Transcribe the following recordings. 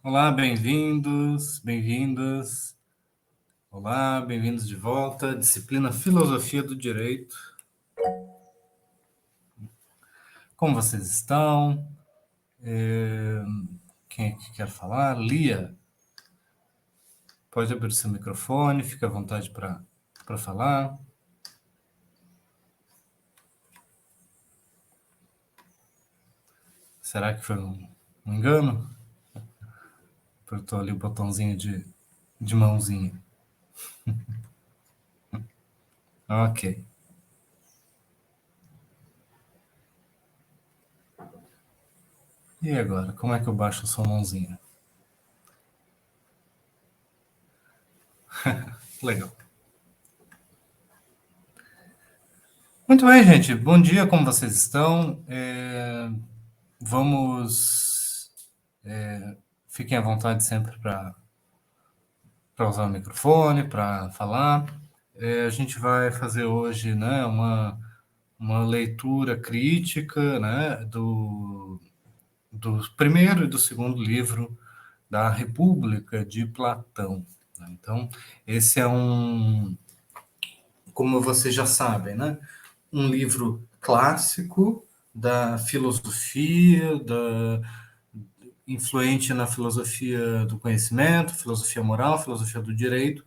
Olá, bem-vindos, bem-vindas. Olá, bem-vindos de volta. Disciplina Filosofia do Direito. Como vocês estão? Quem é que quer falar? Lia, pode abrir seu microfone, fique à vontade para falar. Será que foi um engano? Apertou ali o botãozinho de mãozinha. Ok. E agora, como é que eu baixo a sua mãozinha? Legal. Muito bem, gente. Bom dia, como vocês estão? Vamos. Fiquem à vontade sempre para usar o microfone, para falar. A gente vai fazer hoje, né, uma leitura crítica, né, do primeiro e do segundo livro da República de Platão. Então, esse é como vocês já sabem, né, um livro clássico da filosofia, influente na filosofia do conhecimento, filosofia moral, filosofia do direito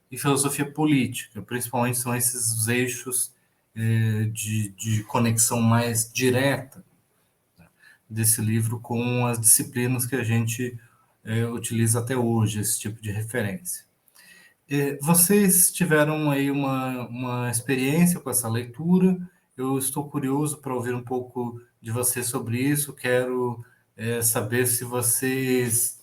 e filosofia política. Principalmente são esses os eixos de conexão mais direta desse livro com as disciplinas que a gente utiliza até hoje, esse tipo de referência. Vocês tiveram aí uma experiência com essa leitura. Eu estou curioso para ouvir um pouco de vocês sobre isso. Quero saber se vocês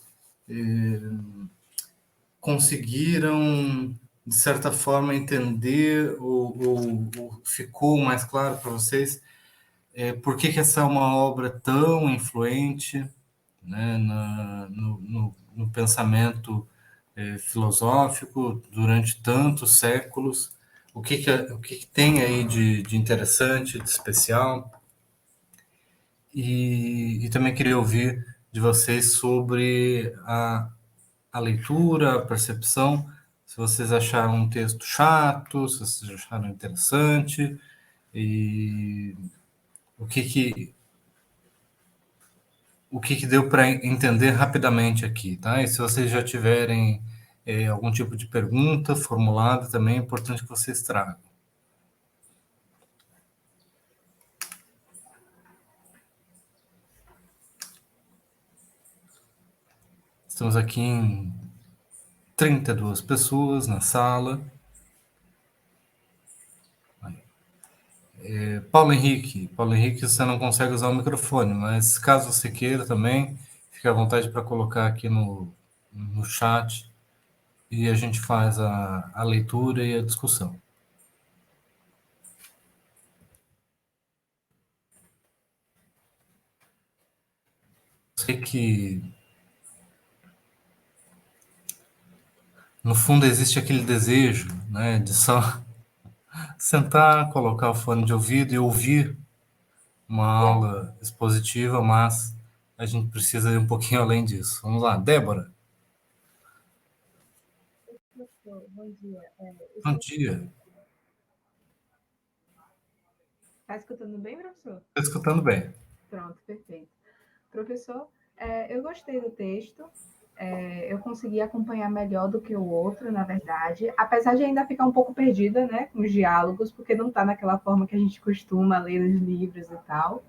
conseguiram, de certa forma, entender ou ficou mais claro para vocês por que essa é uma obra tão influente, né, no pensamento filosófico durante tantos séculos. O que tem aí de interessante, de especial? E também queria ouvir de vocês sobre a leitura, a percepção, se vocês acharam um texto chato, se vocês acharam interessante, e o que deu para entender rapidamente aqui, tá? E se vocês já tiverem algum tipo de pergunta formulada, também é importante que vocês tragam. Estamos aqui em 32 pessoas na sala. Paulo Henrique, você não consegue usar o microfone, mas caso você queira também, fique à vontade para colocar aqui no chat e a gente faz a leitura e a discussão. Sei que no fundo existe aquele desejo, né, de só sentar, colocar o fone de ouvido e ouvir uma aula expositiva, mas a gente precisa ir um pouquinho além disso. Vamos lá, Débora. Bom dia. Bom dia. Está escutando bem, professor? Estou escutando bem. Pronto, perfeito. Professor, eu gostei do texto, eu consegui acompanhar melhor do que o outro, na verdade, apesar de ainda ficar um pouco perdida, né, com os diálogos, porque não está naquela forma que a gente costuma ler nos livros e tal.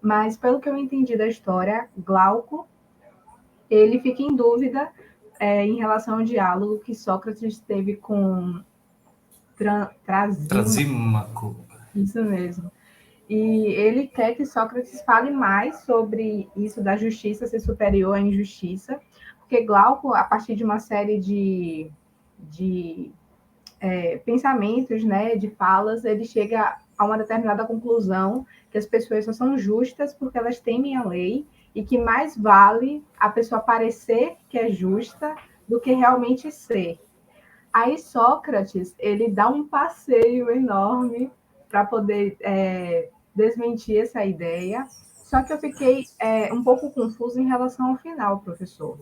Mas, pelo que eu entendi da história, Glauco, ele fica em dúvida em relação ao diálogo que Sócrates teve com Trasímaco. Isso mesmo. E ele quer que Sócrates fale mais sobre isso da justiça ser superior à injustiça, porque Glauco, a partir de uma série de pensamentos, né, de falas, ele chega a uma determinada conclusão que as pessoas só são justas porque elas temem a lei e que mais vale a pessoa parecer que é justa do que realmente ser. Aí Sócrates, ele dá um passeio enorme para poder desmentir essa ideia, Só que eu fiquei um pouco confusa em relação ao final, professor.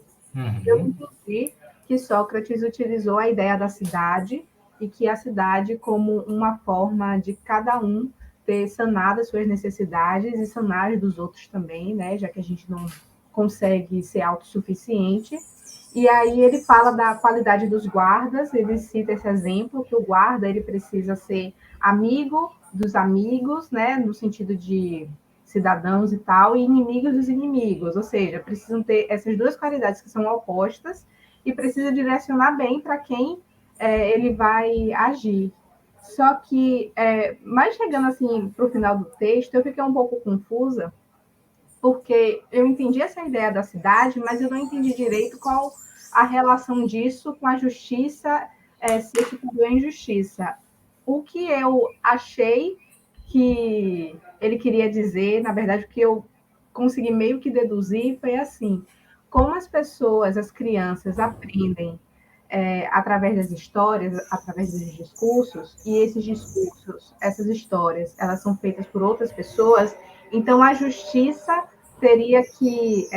Eu Uhum. entendi que Sócrates utilizou a ideia da cidade e que a cidade como uma forma de cada um ter sanado as suas necessidades e sanar as dos outros também, né? Já que a gente não consegue ser autossuficiente. E aí ele fala da qualidade dos guardas, ele cita esse exemplo que o guarda ele precisa ser amigo dos amigos, né, no sentido de cidadãos e tal, e inimigos dos inimigos, ou seja, precisam ter essas duas qualidades que são opostas e precisa direcionar bem para quem ele vai agir. Só que, mais chegando assim para o final do texto, eu fiquei um pouco confusa, porque eu entendi essa ideia da cidade, mas eu não entendi direito qual a relação disso com a justiça, se esse tudo é injustiça. O que eu achei que ele queria dizer, na verdade, o que eu consegui meio que deduzir foi assim: como as pessoas, as crianças, aprendem através das histórias, através dos discursos, e esses discursos, essas histórias, elas são feitas por outras pessoas, então a justiça teria que,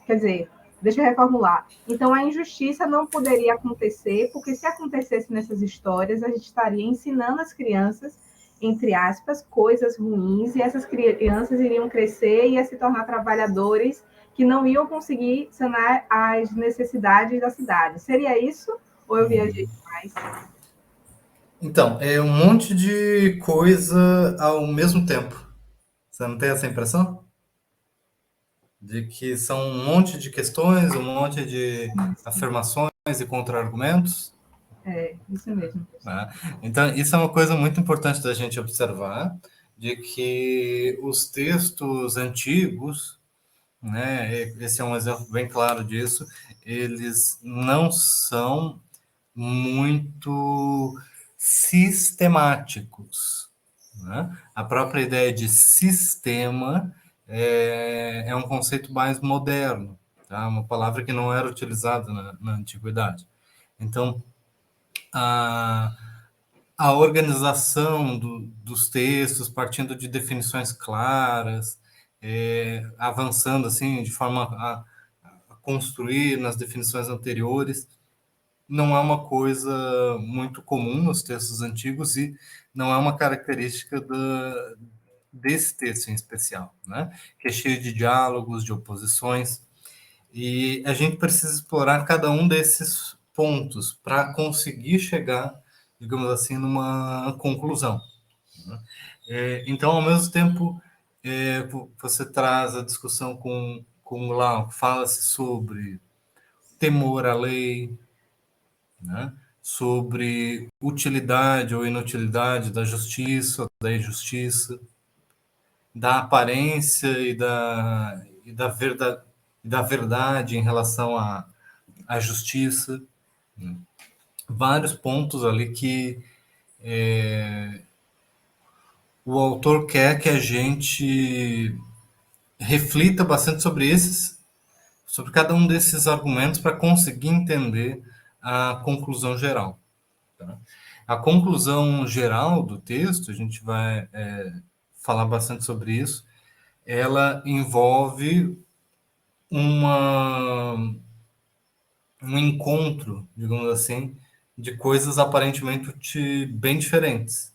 quer dizer, deixa eu reformular. Então a injustiça não poderia acontecer, porque se acontecesse nessas histórias, a gente estaria ensinando as crianças, entre aspas, coisas ruins, e essas crianças iriam crescer e ia se tornar trabalhadores que não iam conseguir sanar as necessidades da cidade. Seria isso? Ou eu viajei demais? Então, é um monte de coisa ao mesmo tempo. Você não tem essa impressão? De que são um monte de questões, um monte de Isso, afirmações e contra-argumentos, isso mesmo. né? Então, isso é uma coisa muito importante da gente observar, de que os textos antigos, né, esse é um exemplo bem claro disso, eles não são muito sistemáticos, né? A própria ideia de sistema é um conceito mais moderno, tá? Uma palavra que não era utilizada na antiguidade. Então, a, a organização dos textos, partindo de definições claras, avançando assim de forma a construir nas definições anteriores, não é uma coisa muito comum nos textos antigos e não é uma característica desse texto em especial, né? Que é cheio de diálogos, de oposições, e a gente precisa explorar cada um desses pontos para conseguir chegar, digamos assim, numa conclusão, né? Então, ao mesmo tempo, você traz a discussão com o Lau, fala-se sobre temor à lei, né? Sobre utilidade ou inutilidade da justiça, da injustiça, da aparência e da verdade em relação à justiça. Né? Vários pontos ali que o autor quer que a gente reflita bastante sobre cada um desses argumentos para conseguir entender a conclusão geral. Tá? A conclusão geral do texto, a gente vai falar bastante sobre isso, ela envolve uma, um encontro, digamos assim, de coisas aparentemente bem diferentes,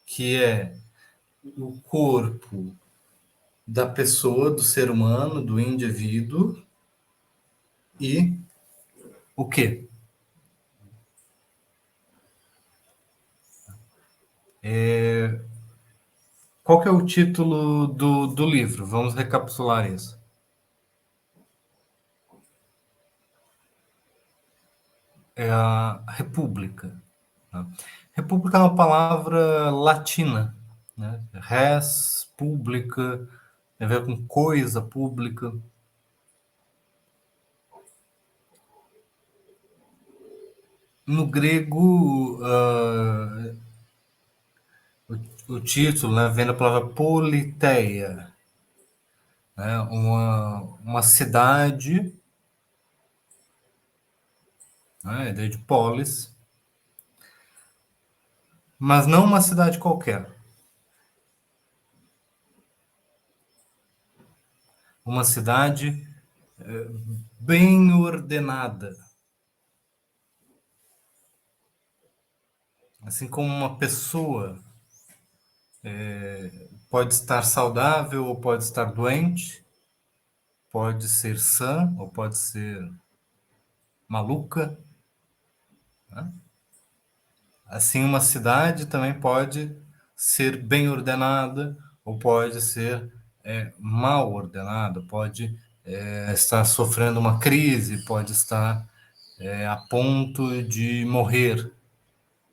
que é o corpo da pessoa, do ser humano, do indivíduo e o quê? Qual que é o título do livro? Vamos recapitular isso. É a República. Né? República é uma palavra latina, né? Res, pública, tem a ver com coisa pública. No grego, o título, né, vem da palavra politeia, né? Uma cidade, né, a ideia de polis, mas não uma cidade qualquer. uma cidade bem ordenada. Assim como uma pessoa pode estar saudável ou pode estar doente, pode ser sã ou pode ser maluca, né? Assim, uma cidade também pode ser bem ordenada ou pode ser mal ordenada, pode estar sofrendo uma crise, pode estar a ponto de morrer,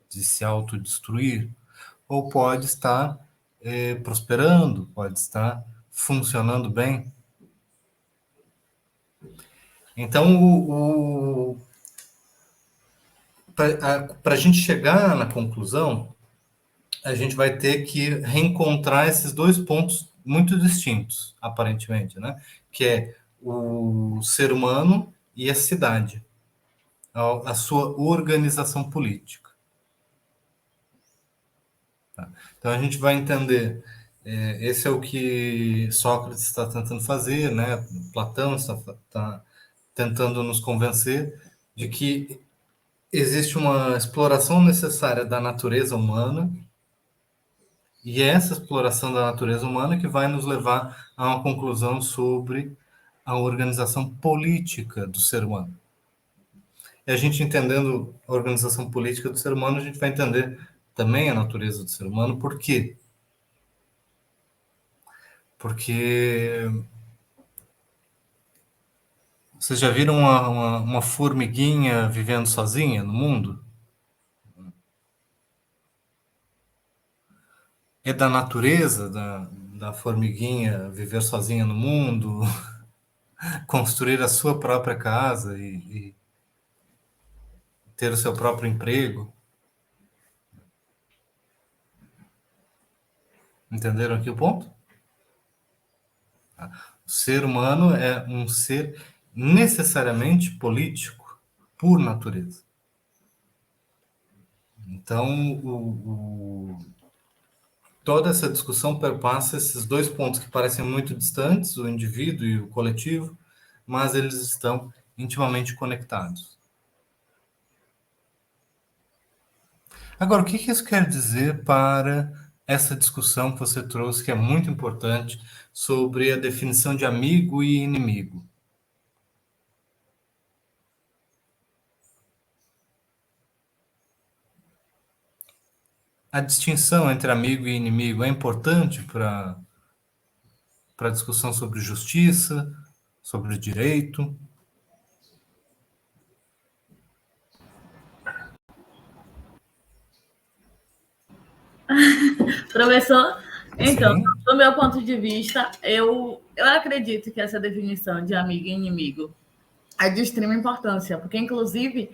de se autodestruir, ou pode estar prosperando, pode estar funcionando bem. Então, para a gente chegar na conclusão, a gente vai ter que reencontrar esses dois pontos muito distintos, aparentemente, né? Que é o ser humano e a cidade, a sua organização política. Tá? Então a gente vai entender, esse é o que Sócrates está tentando fazer, né? Platão está tentando nos convencer de que existe uma exploração necessária da natureza humana. E é essa exploração da natureza humana que vai nos levar a uma conclusão sobre a organização política do ser humano. E a gente entendendo a organização política do ser humano, a gente vai entender também a natureza do ser humano. Por quê? Porque vocês já viram uma formiguinha vivendo sozinha no mundo? É da natureza da formiguinha viver sozinha no mundo, construir a sua própria casa e ter o seu próprio emprego. Entenderam aqui o ponto? O ser humano é um ser necessariamente político, por natureza. Então, toda essa discussão perpassa esses dois pontos que parecem muito distantes, o indivíduo e o coletivo, mas eles estão intimamente conectados. Agora, o que isso quer dizer para essa discussão que você trouxe, que é muito importante, sobre a definição de amigo e inimigo? A distinção entre amigo e inimigo é importante para a discussão sobre justiça, sobre direito? Professor, então, Sim. do meu ponto de vista, eu acredito que essa definição de amigo e inimigo é de extrema importância, porque, inclusive,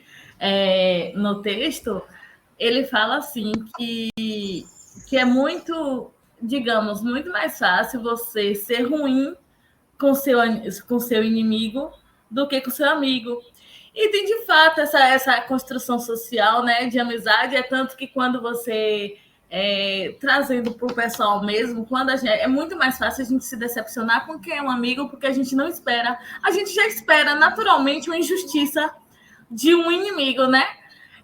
no texto, ele fala assim que é muito, digamos, muito mais fácil você ser ruim com seu inimigo do que com seu amigo. E tem, de fato, essa construção social, né, de amizade, é tanto que quando você trazendo para o pessoal mesmo, quando é muito mais fácil a gente se decepcionar com quem é um amigo, porque a gente não espera, a gente já espera naturalmente uma injustiça de um inimigo, né?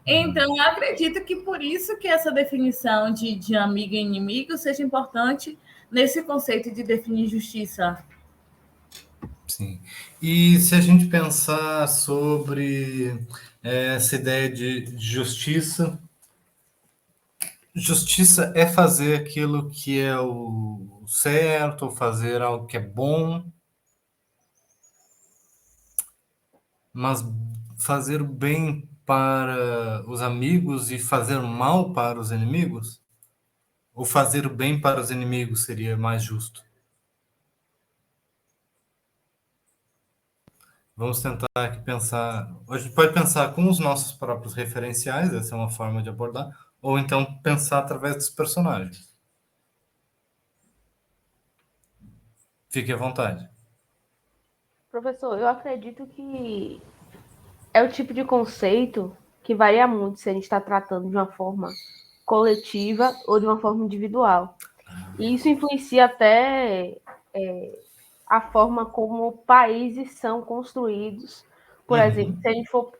Então, eu acredito que por isso que essa definição de amigo e inimigo seja importante nesse conceito de definir justiça. Sim. E se a gente pensar sobre essa ideia de justiça, justiça é fazer aquilo que é o certo, ou fazer algo que é bom, mas fazer o bem para os amigos e fazer o mal para os inimigos? Ou fazer o bem para os inimigos seria mais justo? Vamos tentar aqui pensar. A gente pode pensar com os nossos próprios referenciais, essa é uma forma de abordar, ou então pensar através dos personagens. Fique à vontade. Professor, eu acredito que é o tipo de conceito que varia muito se a gente está tratando de uma forma coletiva ou de uma forma individual. E isso influencia até a forma como países são construídos. Por exemplo, se a gente for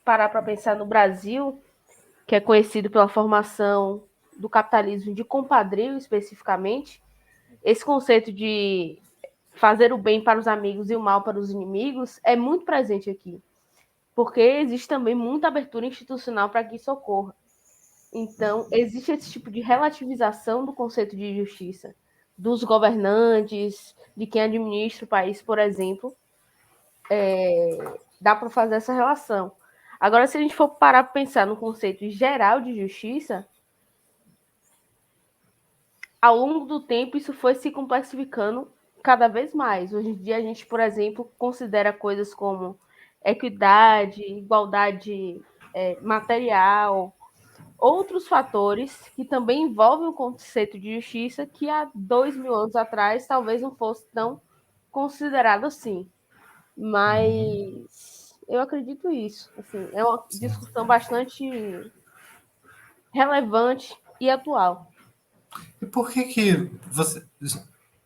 parar para pensar no Brasil, que é conhecido pela formação do capitalismo de compadrio especificamente, esse conceito de fazer o bem para os amigos e o mal para os inimigos é muito presente aqui, porque existe também muita abertura institucional para que isso ocorra. Então, existe esse tipo de relativização do conceito de justiça dos governantes, de quem administra o país, por exemplo, dá para fazer essa relação. Agora, se a gente for parar para pensar no conceito geral de justiça, ao longo do tempo isso foi se complexificando cada vez mais. Hoje em dia a gente, por exemplo, considera coisas como equidade, igualdade material, outros fatores que também envolvem o conceito de justiça que há 2.000 anos atrás talvez não fosse tão considerado assim. Mas eu acredito isso. Assim, é uma discussão bastante relevante e atual. E por que você...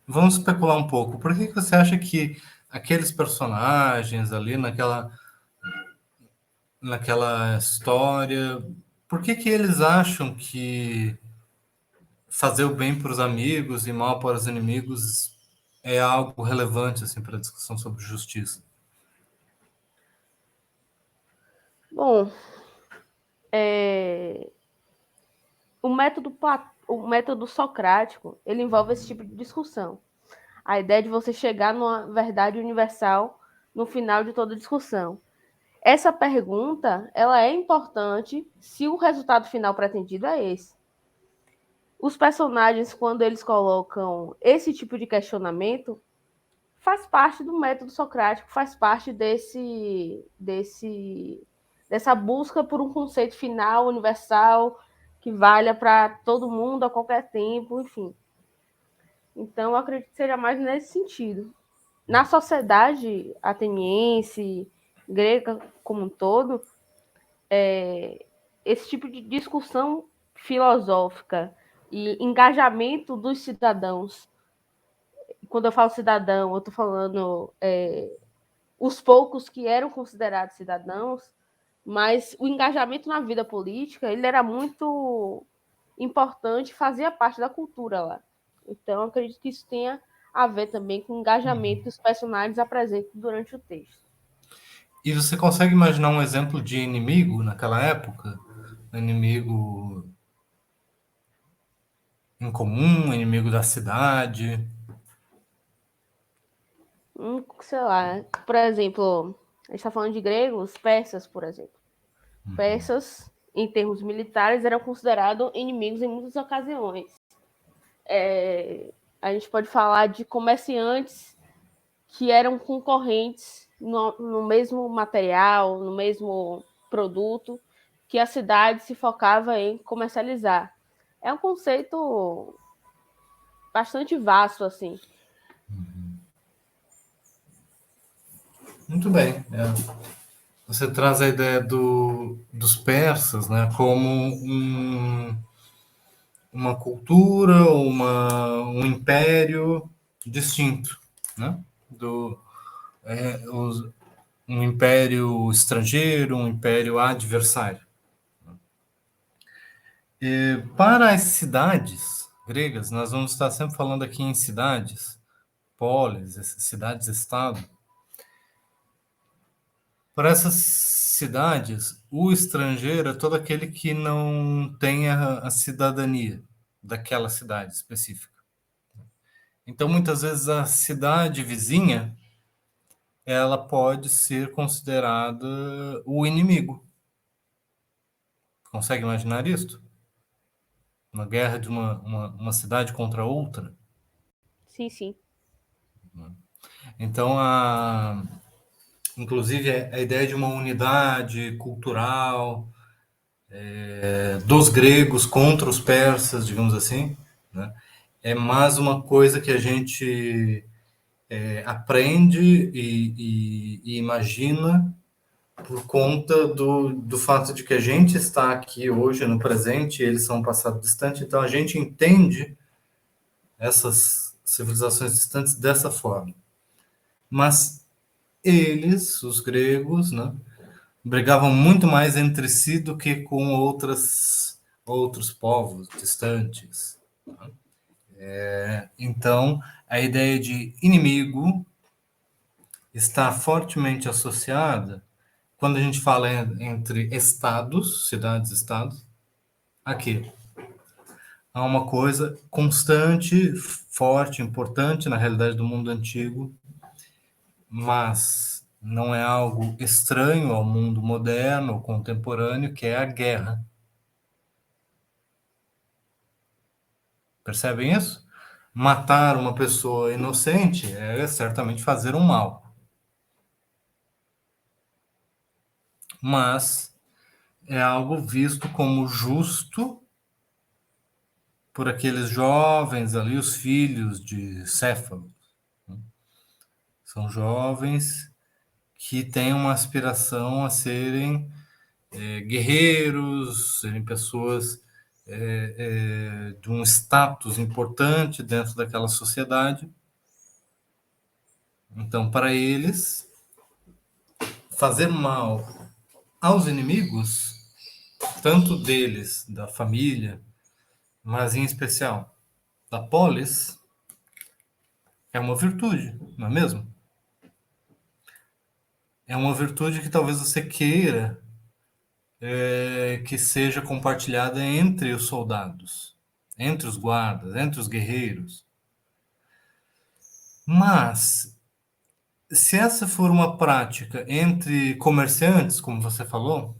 Vamos especular um pouco. Por que você acha que aqueles personagens ali naquela história, por que eles acham que fazer o bem para os amigos e mal para os inimigos é algo relevante assim para a discussão sobre justiça? Bom, o método socrático ele envolve esse tipo de discussão. A ideia de você chegar numa verdade universal no final de toda discussão. Essa pergunta ela é importante se o resultado final pretendido é esse. Os personagens, quando eles colocam esse tipo de questionamento, faz parte do método socrático, faz parte dessa busca por um conceito final, universal, que valha para todo mundo, a qualquer tempo, enfim. Então, eu acredito que seja mais nesse sentido. Na sociedade ateniense, grega como um todo, esse tipo de discussão filosófica e engajamento dos cidadãos. Quando eu falo cidadão, eu estou falando os poucos que eram considerados cidadãos, mas o engajamento na vida política ele era muito importante, fazia parte da cultura lá. Então, eu acredito que isso tenha a ver também com o engajamento que os personagens apresentam durante o texto. E você consegue imaginar um exemplo de inimigo naquela época? Um inimigo em comum, um inimigo da cidade? Sei lá, por exemplo, a gente está falando de gregos, persas, por exemplo. Persas, em termos militares, eram considerados inimigos em muitas ocasiões. A gente pode falar de comerciantes que eram concorrentes no mesmo material, no mesmo produto, que a cidade se focava em comercializar. É um conceito bastante vasto, assim. Muito bem. Você traz a ideia dos persas, né, como uma cultura, um império distinto, né, um império estrangeiro, um império adversário. E para as cidades gregas, nós vamos estar sempre falando aqui em cidades, polis, cidades-estado. Para essas cidades, o estrangeiro é todo aquele que não tem a cidadania daquela cidade específica. Então, muitas vezes, a cidade vizinha ela pode ser considerada o inimigo. Consegue imaginar isso? Uma guerra de uma cidade contra outra? Sim, sim. Então, inclusive, a ideia de uma unidade cultural dos gregos contra os persas, digamos assim, né? É mais uma coisa que a gente aprende e imagina por conta do fato de que a gente está aqui hoje no presente e eles são um passado distante, então a gente entende essas civilizações distantes dessa forma. Mas eles, os gregos, né, brigavam muito mais entre si do que com outros povos distantes. Então, a ideia de inimigo está fortemente associada, quando a gente fala entre estados, cidades-estados, aqui. Há uma coisa constante, forte, importante na realidade do mundo antigo, mas não é algo estranho ao mundo moderno ou contemporâneo, que é a guerra. Percebem isso? Matar uma pessoa inocente é certamente fazer um mal. Mas é algo visto como justo por aqueles jovens ali, os filhos de Céfalo. São jovens que têm uma aspiração a serem guerreiros, serem pessoas de um status importante dentro daquela sociedade. Então, para eles, fazer mal aos inimigos, tanto deles, da família, mas em especial da polis, é uma virtude, não é mesmo? É uma virtude que talvez você queira que seja compartilhada entre os soldados, entre os guardas, entre os guerreiros. Mas, se essa for uma prática entre comerciantes, como você falou,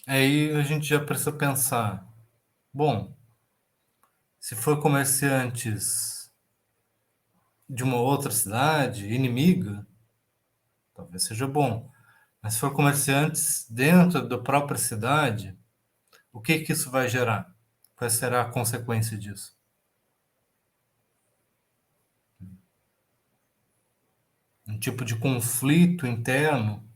aí a gente já precisa pensar, bom, se for comerciantes de uma outra cidade, inimiga, talvez seja bom. Mas se for comerciantes dentro da própria cidade, o que isso vai gerar? Qual será a consequência disso? Um tipo de conflito interno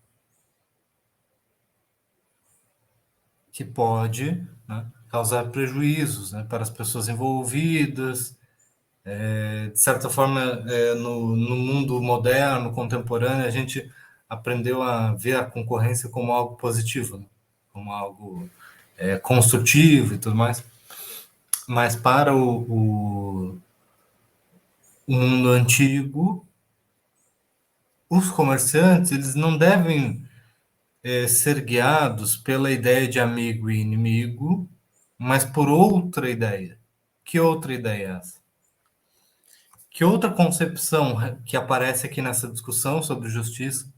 que pode, né, causar prejuízos, né, para as pessoas envolvidas. De certa forma, no mundo moderno, contemporâneo, a gente aprendeu a ver a concorrência como algo positivo, né, como algo construtivo e tudo mais. Mas para o mundo antigo, os comerciantes, eles não devem ser guiados pela ideia de amigo e inimigo, mas por outra ideia. Que outra ideia é essa? Que outra concepção que aparece aqui nessa discussão sobre justiça,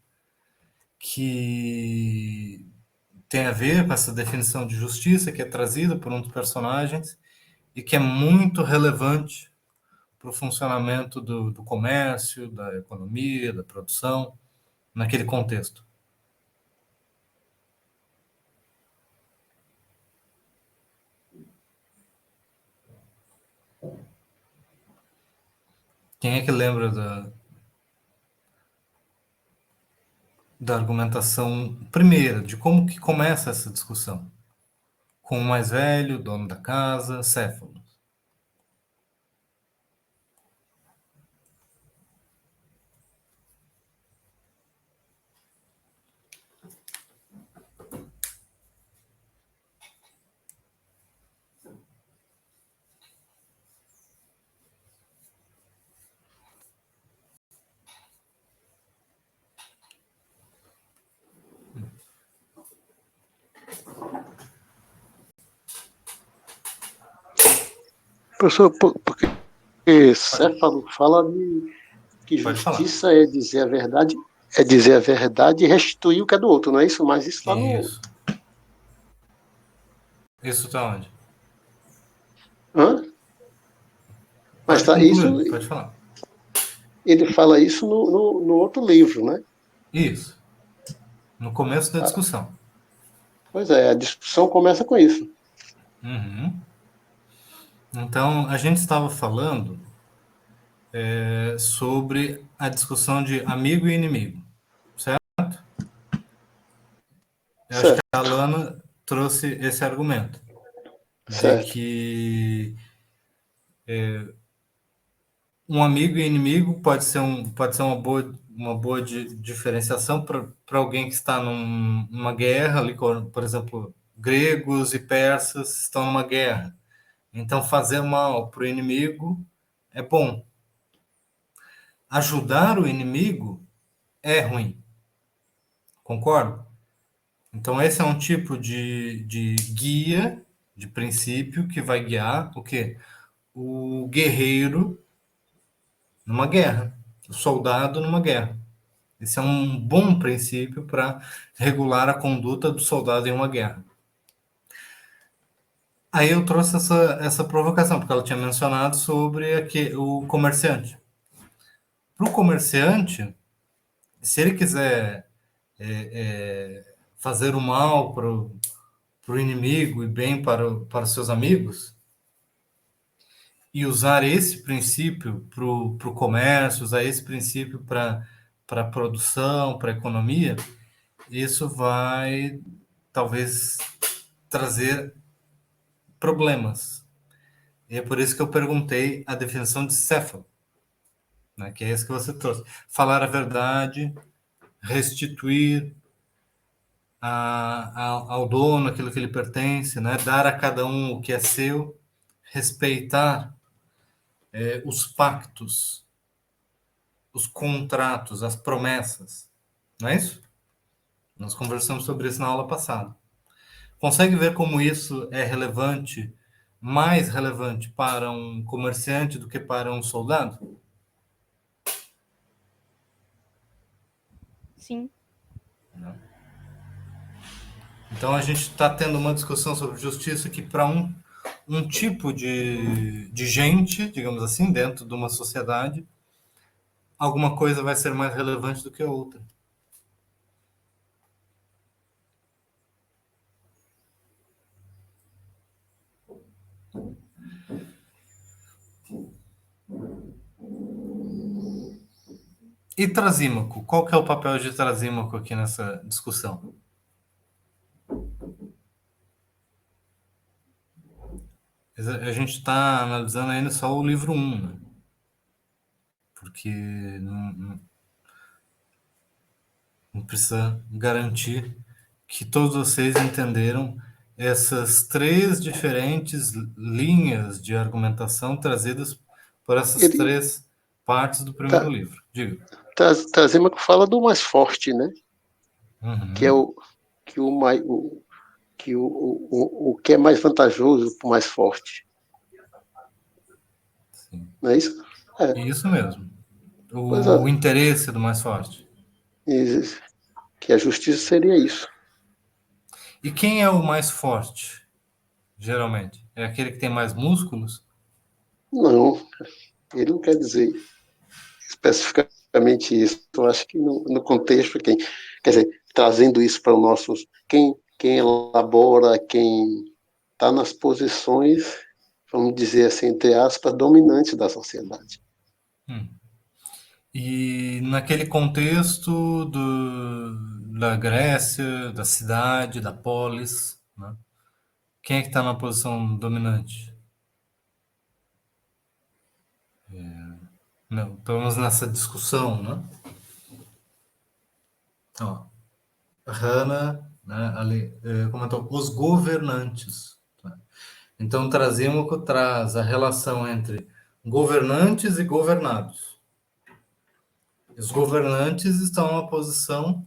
que tem a ver com essa definição de justiça que é trazida por um dos personagens e que é muito relevante para o funcionamento do comércio, da economia, da produção, naquele contexto. Quem é que lembra da argumentação primeira, de como que começa essa discussão? Com o mais velho, dono da casa, Céfalo. Professor, porque Céfalo fala de que justiça é dizer a verdade e restituir o que é do outro, não é isso? Mas isso está no... Isso está onde? Hã? Mas tá, isso... Pode falar. Ele fala isso no outro livro, né? Isso. No começo da discussão. Pois é, a discussão começa com isso. Uhum. Então, a gente estava falando sobre a discussão de amigo e inimigo, certo? Eu acho que a Alana trouxe esse argumento de que um amigo e inimigo pode ser uma boa diferenciação para alguém que está numa guerra, ali, por exemplo, gregos e persas estão numa guerra. Então, fazer mal para o inimigo é bom. Ajudar o inimigo é ruim. Concordo? Então, esse é um tipo de guia, de princípio, que vai guiar o quê? O guerreiro numa guerra, o soldado numa guerra. Esse é um bom princípio para regular a conduta do soldado em uma guerra. Aí eu trouxe essa provocação, porque ela tinha mencionado sobre o comerciante. Para o comerciante, se ele quiser fazer o mal para o inimigo e bem para os seus amigos, e usar esse princípio para o comércio, usar esse princípio para a produção, para a economia, isso vai talvez trazer problemas. E é por isso que eu perguntei a definição de céfalo, né, que é esse que você trouxe. Falar a verdade, restituir ao dono aquilo que lhe pertence, né, dar a cada um o que é seu, respeitar os pactos, os contratos, as promessas. Não é isso? Nós conversamos sobre isso na aula passada. Consegue ver como isso é relevante, mais relevante para um comerciante do que para um soldado? Sim. Então a gente está tendo uma discussão sobre justiça que para um tipo de gente, digamos assim, dentro de uma sociedade, alguma coisa vai ser mais relevante do que a outra. E Trasímaco? Qual que é o papel de Trasímaco aqui nessa discussão? A gente está analisando ainda só o livro 1, né? Porque não precisa garantir que todos vocês entenderam essas 3 diferentes linhas de argumentação trazidas por essas 3 partes do primeiro livro. Diga. Trasímaco fala do mais forte, né? Uhum. Que é o que é mais vantajoso para o mais forte. Sim. Não é isso? É. Isso mesmo. O interesse do mais forte. Isso. Que a justiça seria isso. E quem é o mais forte, geralmente? É aquele que tem mais músculos? Não, ele não quer dizer especificamente isso. Eu acho que no contexto, quer dizer, trazendo isso para o nosso... Quem elabora, quem está nas posições, vamos dizer assim, entre aspas, dominantes da sociedade. E naquele contexto da Grécia, da cidade, da polis, né? Quem é que está na posição dominante? Não, pelo menos nessa discussão, né? Ó, Hannah, né, ali, comentou os governantes. Tá? Então, Trasímaco traz a relação entre governantes e governados. Os governantes estão numa posição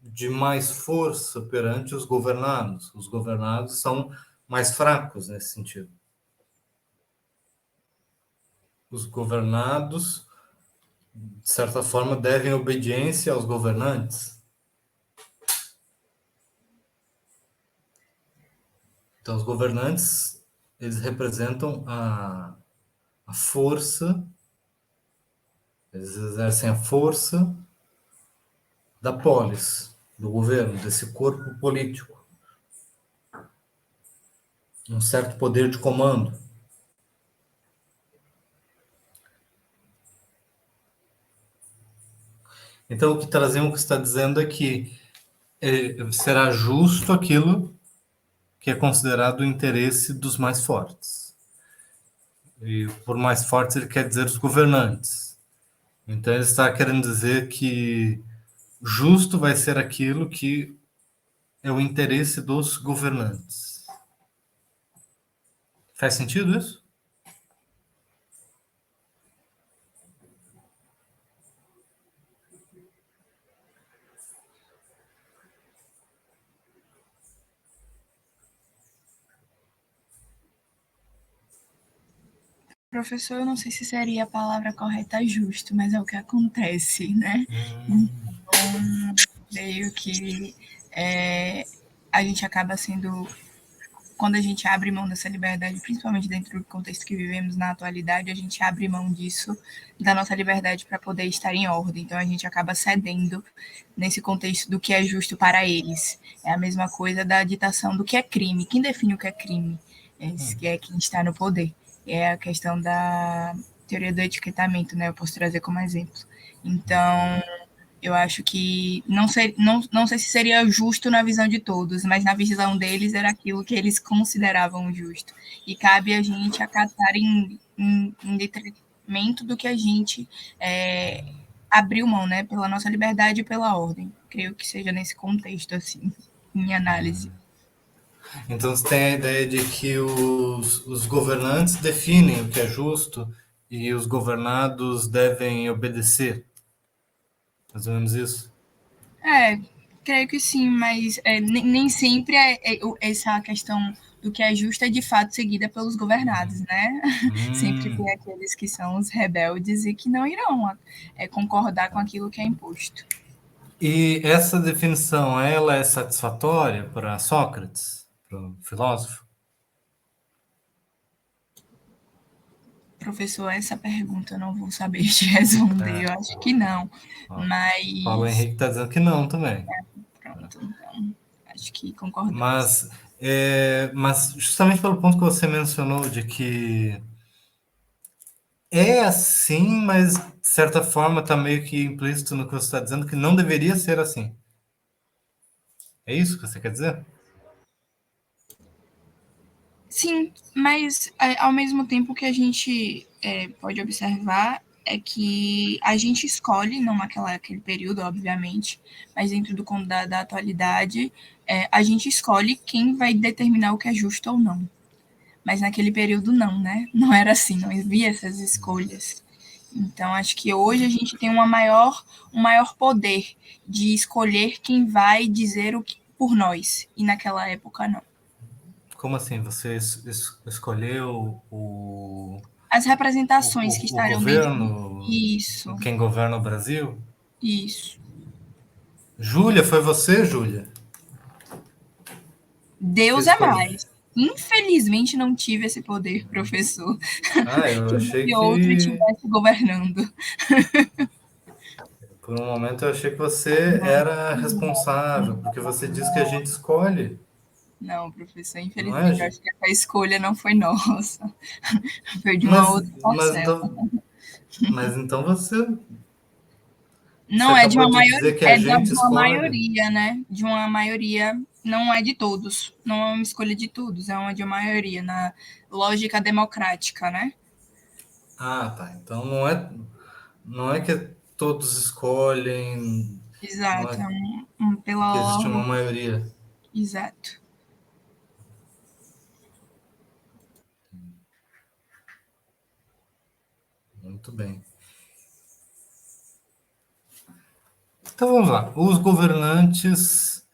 de mais força perante os governados. Os governados são mais fracos nesse sentido. Os governados, de certa forma, devem obediência aos governantes. Então, os governantes, eles representam a força, eles exercem a força da polis, do governo, desse corpo político. Um certo poder de comando. Então, o que Trasímaco está dizendo é que será justo aquilo que é considerado o interesse dos mais fortes. E por mais fortes, ele quer dizer os governantes. Então, ele está querendo dizer que justo vai ser aquilo que é o interesse dos governantes. Faz sentido isso? Professor, eu não sei se seria a palavra correta justo, mas é o que acontece, né? Então, meio que a gente acaba sendo, quando a gente abre mão dessa liberdade, principalmente dentro do contexto que vivemos na atualidade, a gente abre mão disso, da nossa liberdade para poder estar em ordem. Então a gente acaba cedendo nesse contexto do que é justo para eles. É a mesma coisa da ditação do que é crime. Quem define o que é crime? É quem está no poder. É a questão da teoria do etiquetamento, né? Eu posso trazer como exemplo. Então, eu acho que não sei se seria justo na visão de todos, mas na visão deles era aquilo que eles consideravam justo. E cabe a gente acatar em detrimento do que a gente abriu mão, né? Pela nossa liberdade e pela ordem. Creio que seja nesse contexto, assim, minha análise. Então, você tem a ideia de que os governantes definem o que é justo e os governados devem obedecer. Mais ou menos isso? Creio que sim, mas nem sempre essa questão do que é justo é de fato seguida pelos governados, né? Sempre tem aqueles que são os rebeldes e que não irão concordar com aquilo que é imposto. E essa definição, ela é satisfatória para Sócrates, para o filósofo? Professor, essa pergunta eu não vou saber te responder, eu acho que não. Mas. Paulo Henrique está dizendo que não também. Pronto, então, acho que concordamos. Mas justamente pelo ponto que você mencionou de que é assim, mas de certa forma está meio que implícito no que você está dizendo que não deveria ser assim. É isso que você quer dizer? Sim, mas ao mesmo tempo que a gente pode observar é que a gente escolhe, não naquele período, obviamente, mas dentro do da atualidade, a gente escolhe quem vai determinar o que é justo ou não. Mas naquele período não, né? Não era assim, não havia essas escolhas. Então, acho que hoje a gente tem um maior poder de escolher quem vai dizer o que por nós, e naquela época não. Como assim? Você escolheu As representações que o estariam dentro. Isso, quem governa o Brasil? isso. Júlia, foi você, Júlia? Deus é mais. Infelizmente não tive esse poder, professor. Eu achei Que outro que estivesse governando. por um momento eu achei que você era responsável, porque você disse que a gente escolhe, Não, professor, não é, infelizmente, eu Gi? acho que a escolha não foi nossa. Foi de uma Mas, outra mas parcela. então você Não é de acabou uma de maioria, dizer que a de gente uma escolhe. maioria, né? De uma maioria, não é de todos. Não é uma escolha de todos, é uma de uma maioria, na lógica democrática, né? Ah, tá. Então não é que todos escolhem, não Exato. é que Pela existe uma ordem. maioria. Exato. Muito bem. Então vamos lá. Os governantes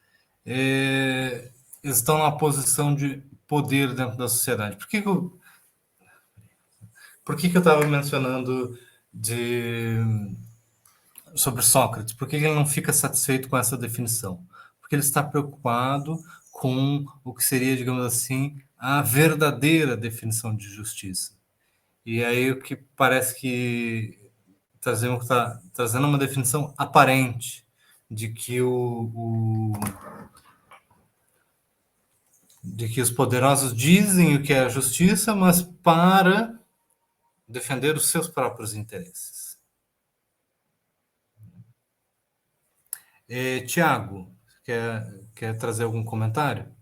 estão na posição de poder dentro da sociedade. Por que eu estava mencionando sobre Sócrates? Por que ele não fica satisfeito com essa definição? Porque ele está preocupado com o que seria, digamos assim, a verdadeira definição de justiça. E aí o que parece que está trazendo uma definição aparente de que de que os poderosos dizem o que é a justiça, mas para defender os seus próprios interesses. Tiago, quer trazer algum comentário?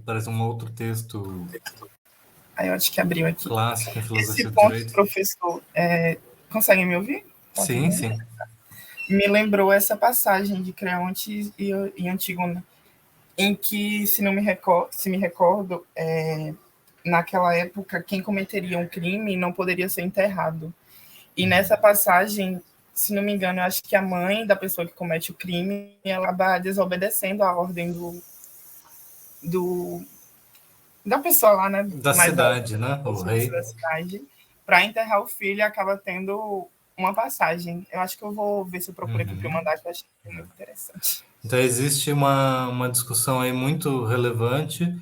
Parece um outro texto Aí eu acho que abriu aqui. clássico em Esse filosofia do ponto, direito. professor, conseguem me ouvir? Tá Sim, tudo bem? sim. Me lembrou essa passagem de Creonte e Antígona, em que, se me recordo, naquela época, quem cometeria um crime não poderia ser enterrado. E nessa passagem, se não me engano, eu acho que a mãe da pessoa que comete o crime, ela vai desobedecendo a ordem da pessoa lá, né? Da Mais cidade, né? O rei. da cidade, para enterrar o filho, e acaba tendo uma passagem. Eu acho que eu vou ver se eu procuro aqui para mandar, que eu achei muito interessante. Então, existe uma discussão aí muito relevante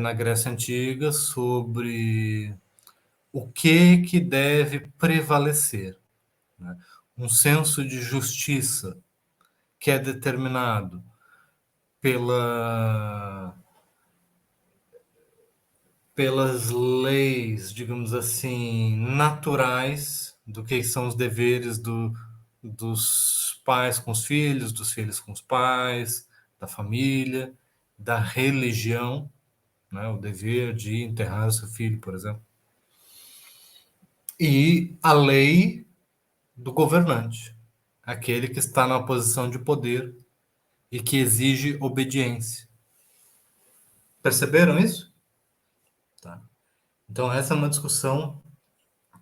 na Grécia Antiga sobre o que deve prevalecer, né? Um senso de justiça que é determinado pelas leis, digamos assim, naturais do que são os deveres dos pais com os filhos, dos filhos com os pais, da família, da religião, né? O dever de enterrar o seu filho, por exemplo. E a lei do governante, aquele que está na posição de poder e que exige obediência. Perceberam isso? Tá. Então, essa é uma discussão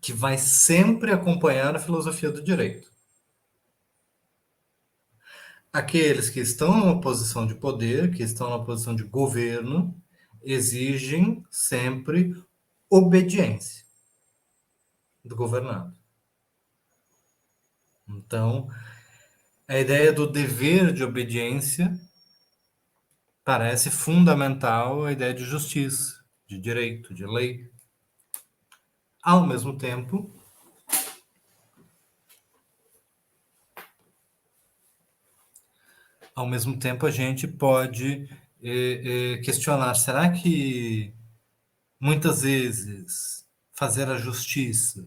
que vai sempre acompanhar a filosofia do direito. Aqueles que estão numa posição de poder, que estão numa posição de governo, exigem sempre obediência do governado. Então, a ideia do dever de obediência parece fundamental à ideia de justiça, de direito, de lei. Ao mesmo tempo, a gente pode questionar: será que muitas vezes fazer a justiça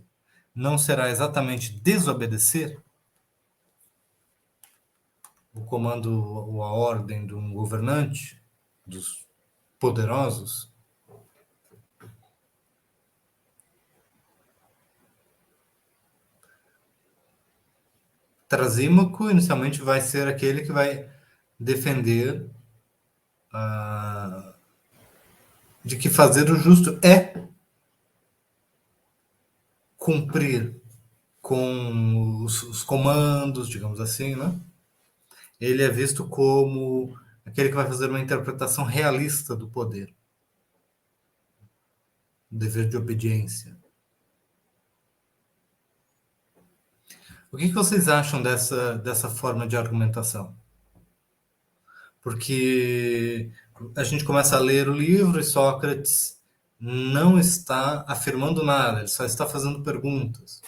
não será exatamente desobedecer o comando ou a ordem de um governante, dos poderosos? Trasímaco inicialmente vai ser aquele que vai defender de que fazer o justo é cumprir com os comandos, digamos assim, né? Ele é visto como aquele que vai fazer uma interpretação realista do poder, o dever de obediência. O que vocês acham dessa forma de argumentação? Porque a gente começa a ler o livro e Sócrates não está afirmando nada, ele só está fazendo perguntas.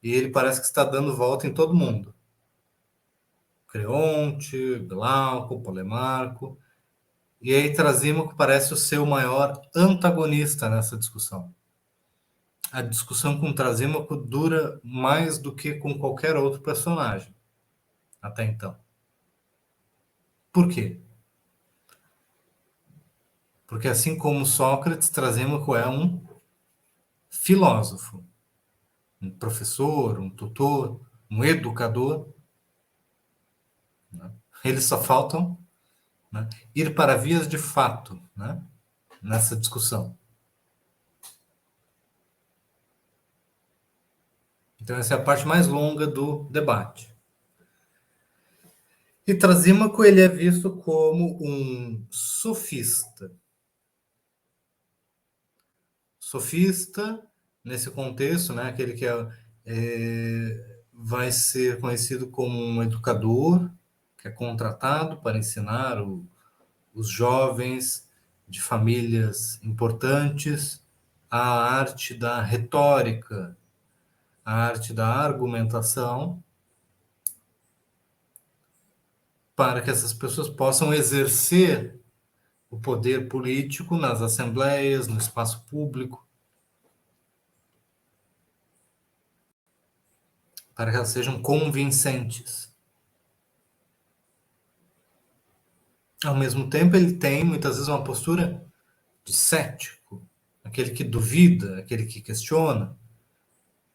E ele parece que está dando volta em todo mundo. Creonte, Glauco, Polemarco. E aí Trasímaco parece o seu maior antagonista nessa discussão. A discussão com Trasímaco dura mais do que com qualquer outro personagem, até então. Por quê? Porque assim como Sócrates, Trasímaco é um filósofo, um professor, um tutor, um educador. Né? Eles só faltam, né, ir para vias de fato, né, nessa discussão. Então essa é a parte mais longa do debate. E Trasímaco ele é visto como um sofista. Sofista, nesse contexto, né, aquele que vai ser conhecido como um educador, que é contratado para ensinar os jovens de famílias importantes a arte da retórica, a arte da argumentação, para que essas pessoas possam exercer o poder político nas assembleias, no espaço público, para que elas sejam convincentes. Ao mesmo tempo, ele tem, muitas vezes, uma postura de cético, aquele que duvida, aquele que questiona,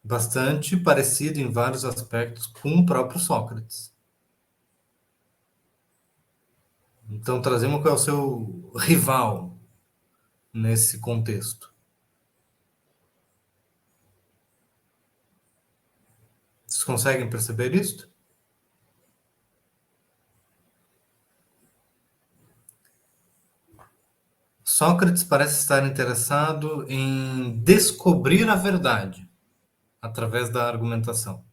bastante parecido em vários aspectos com o próprio Sócrates. Então, trazemos qual é o seu rival nesse contexto. Vocês conseguem perceber isso? Sócrates parece estar interessado em descobrir a verdade através da argumentação.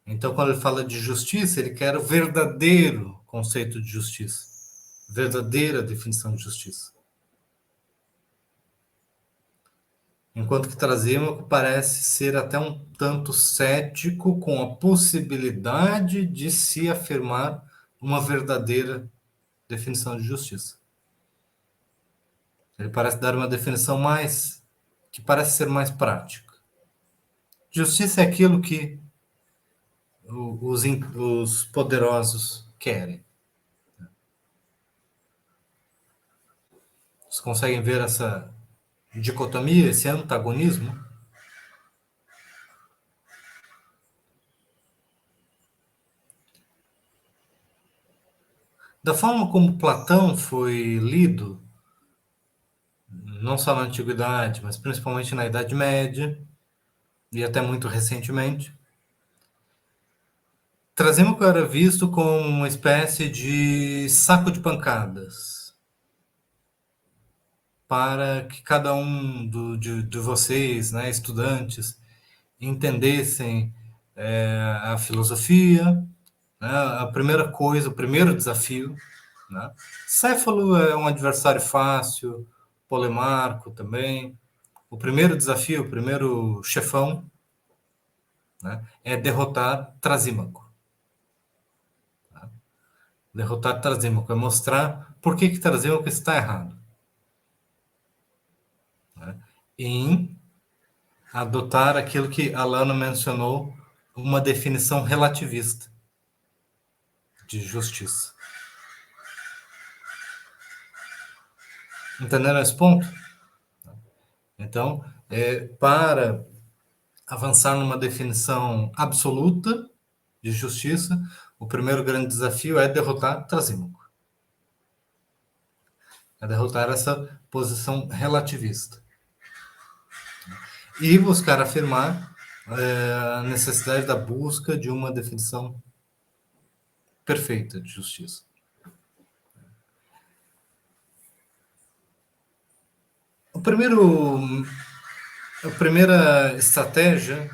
Então, quando ele fala de justiça, ele quer o verdadeiro conceito de justiça, verdadeira definição de justiça. Enquanto que Trasímaco parece ser até um tanto cético com a possibilidade de se afirmar uma verdadeira definição de justiça. Ele parece dar uma definição que parece ser mais prática. Justiça é aquilo que os poderosos querem. Vocês conseguem ver essa dicotomia, esse antagonismo? Da forma como Platão foi lido, não só na Antiguidade, mas principalmente na Idade Média, e até muito recentemente, Trasímaco era visto como uma espécie de saco de pancadas para que cada um de vocês, né, estudantes, entendessem a filosofia, né, a primeira coisa, o primeiro desafio. Né? Céfalo é um adversário fácil, Polemarco também. O primeiro desafio, o primeiro chefão, né, é derrotar Trasímaco. Derrotar Trasímaco é mostrar por que Trasímaco está errado. Né? Em adotar aquilo que Alano mencionou, uma definição relativista de justiça. Entenderam esse ponto? Então, para avançar numa definição absoluta de justiça, o primeiro grande desafio é derrotar Trasímaco. É derrotar essa posição relativista. E buscar afirmar a necessidade da busca de uma definição perfeita de justiça. A primeira estratégia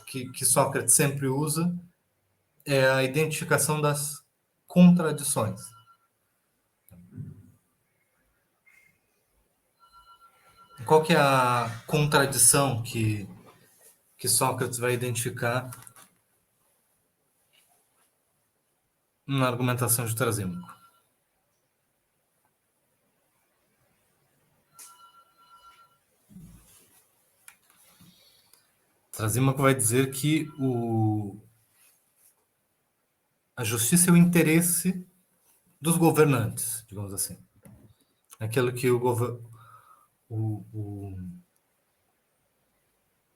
que Sócrates sempre usa é a identificação das contradições. Qual que é a contradição que Sócrates vai identificar na argumentação de Trasímaco? Trasímaco vai dizer que a justiça é o interesse dos governantes, digamos assim. Aquilo que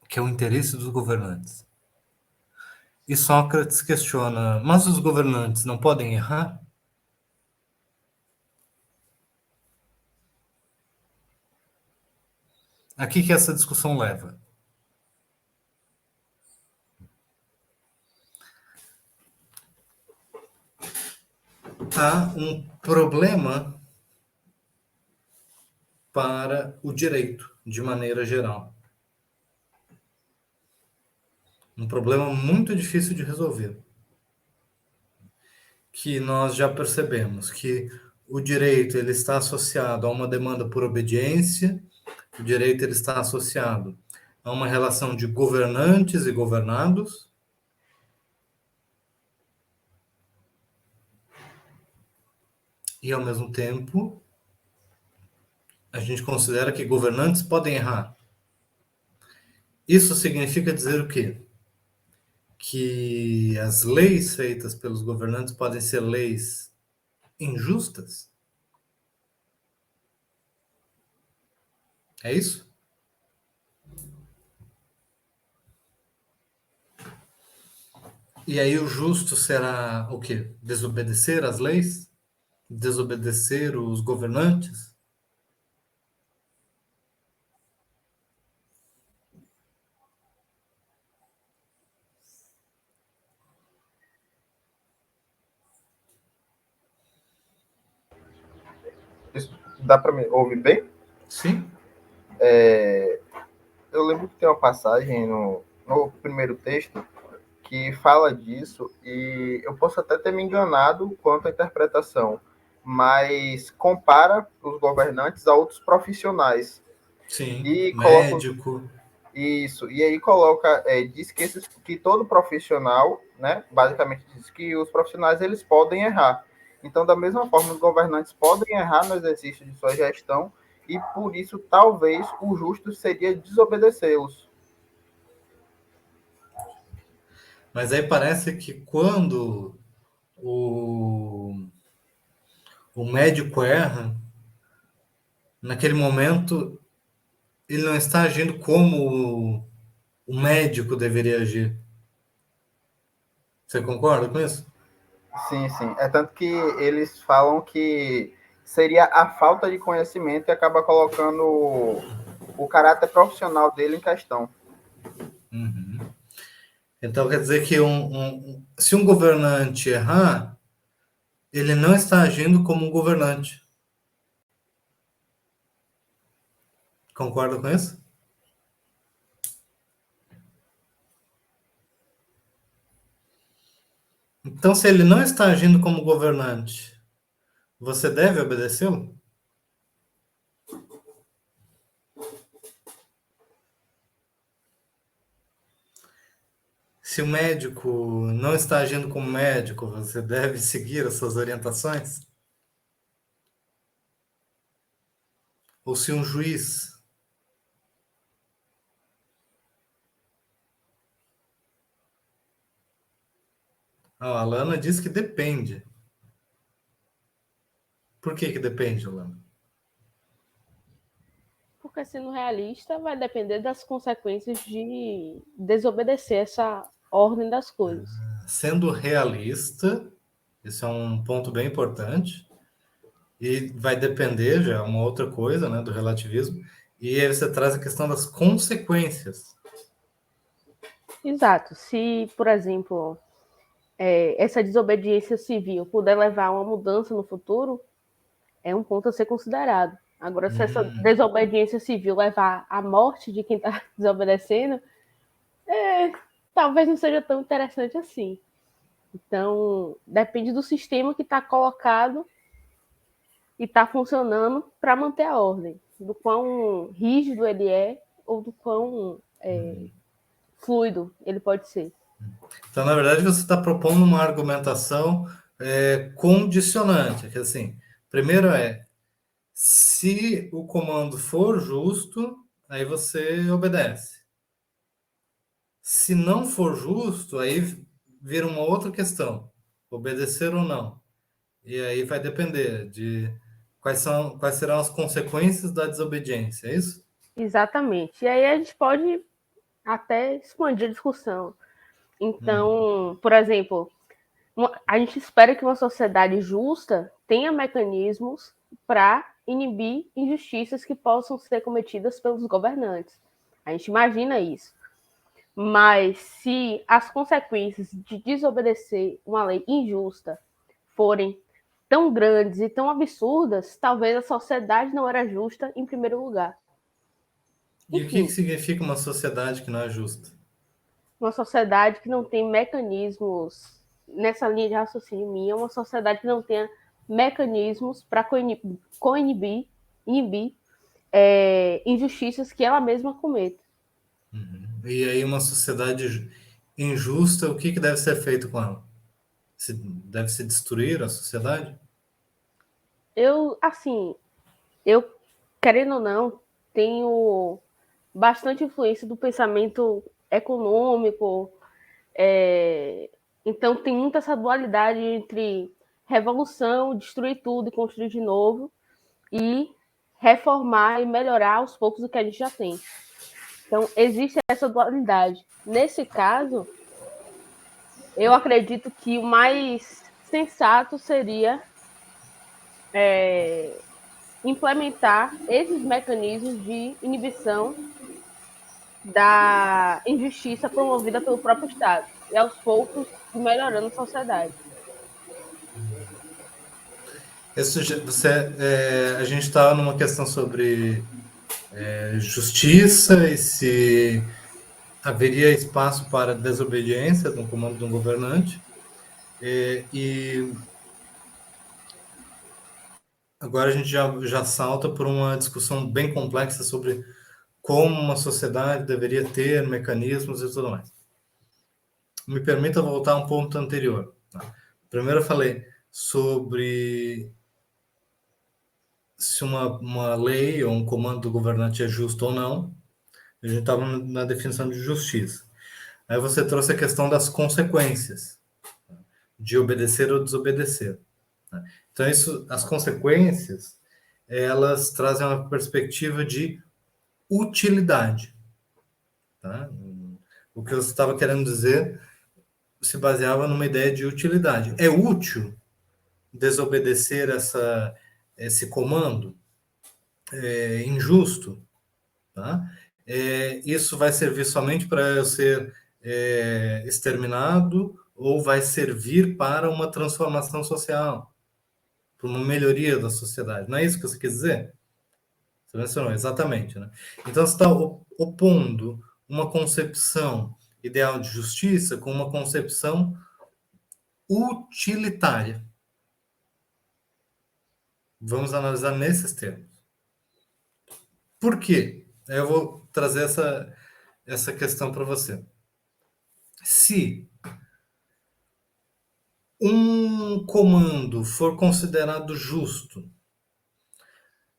que é o interesse dos governantes. E Sócrates questiona, mas os governantes não podem errar? A que essa discussão leva? Há um problema para o direito, de maneira geral. Um problema muito difícil de resolver. Que nós já percebemos que o direito ele está associado a uma demanda por obediência, o direito ele está associado a uma relação de governantes e governados, e ao mesmo tempo a gente considera que governantes podem errar. Isso significa dizer o quê? Que as leis feitas pelos governantes podem ser leis injustas? É isso? E aí o justo será o quê? Desobedecer às leis? Desobedecer os governantes? Dá para me ouvir bem? Sim. Eu lembro que tem uma passagem no primeiro texto que fala disso, e eu posso até ter me enganado quanto à interpretação, mas compara os governantes a outros profissionais. Sim. E coloca Médico. isso, e aí coloca, diz que todo profissional, né, basicamente diz que os profissionais eles podem errar. Então, da mesma forma, os governantes podem errar no exercício de sua gestão, e por isso, talvez, o justo seria desobedecê-los. Mas aí parece que quando o médico erra, naquele momento ele não está agindo como o médico deveria agir. Você concorda com isso? Sim, sim. É tanto que eles falam que seria a falta de conhecimento e acaba colocando o caráter profissional dele em questão. Uhum. Então quer dizer que se um governante errar, ele não está agindo como um governante. Concorda com isso? Então, se ele não está agindo como governante, você deve obedecê-lo? Se o médico não está agindo como médico, você deve seguir as suas orientações? Ou se um juiz. Ah, a Alana diz que depende. Por que depende, Alana? Porque, sendo realista, vai depender das consequências de desobedecer essa ordem das coisas. Sendo realista, isso é um ponto bem importante. E vai depender, já é uma outra coisa, né, do relativismo. E aí você traz a questão das consequências. Exato. Se, por exemplo, essa desobediência civil puder levar a uma mudança no futuro, é um ponto a ser considerado. Agora, se essa desobediência civil levar à morte de quem está desobedecendo, talvez não seja tão interessante assim. Então, depende do sistema que está colocado e está funcionando para manter a ordem, do quão rígido ele é ou do quão fluido ele pode ser. Então, na verdade, você está propondo uma argumentação condicionante. Que assim, primeiro se o comando for justo, aí você obedece. Se não for justo, aí vira uma outra questão, obedecer ou não. E aí vai depender de quais serão as consequências da desobediência, é isso? Exatamente. E aí a gente pode até expandir a discussão. Então, por exemplo, a gente espera que uma sociedade justa tenha mecanismos para inibir injustiças que possam ser cometidas pelos governantes. A gente imagina isso. Mas se as consequências de desobedecer uma lei injusta forem tão grandes e tão absurdas, talvez a sociedade não era justa em primeiro lugar. E o que significa uma sociedade que não é justa? Uma sociedade que não tem mecanismos, nessa linha de raciocínio minha, uma sociedade que não tenha mecanismos para inibir injustiças que ela mesma cometa. E aí uma sociedade injusta, o que deve ser feito com ela? Deve se destruir a sociedade? Eu, querendo ou não, tenho bastante influência do pensamento econômico, então tem muita essa dualidade entre revolução, destruir tudo e construir de novo, e reformar e melhorar aos poucos o que a gente já tem. Então, existe essa dualidade. Nesse caso, eu acredito que o mais sensato seria implementar esses mecanismos de inibição da injustiça promovida pelo próprio Estado e, aos poucos, melhorando a sociedade. A gente está numa questão sobre justiça e se haveria espaço para desobediência no comando de um governante. E agora a gente já salta por uma discussão bem complexa sobre como uma sociedade deveria ter mecanismos e tudo mais. Me permita voltar um ponto anterior. Primeiro eu falei sobre se uma lei ou um comando do governante é justo ou não. A gente estava na definição de justiça. Aí você trouxe a questão das consequências de obedecer ou desobedecer. Então, as consequências, elas trazem uma perspectiva de utilidade. Tá? O que eu estava querendo dizer se baseava numa ideia de utilidade. É útil desobedecer esse comando? É injusto? Tá? Isso vai servir somente para eu ser exterminado ou vai servir para uma transformação social, para uma melhoria da sociedade? Não é isso que você quer dizer? Você mencionou, exatamente. Né? Então, você está opondo uma concepção ideal de justiça com uma concepção utilitária. Vamos analisar nesses termos. Por quê? Eu vou trazer essa questão para você. Se um comando for considerado justo,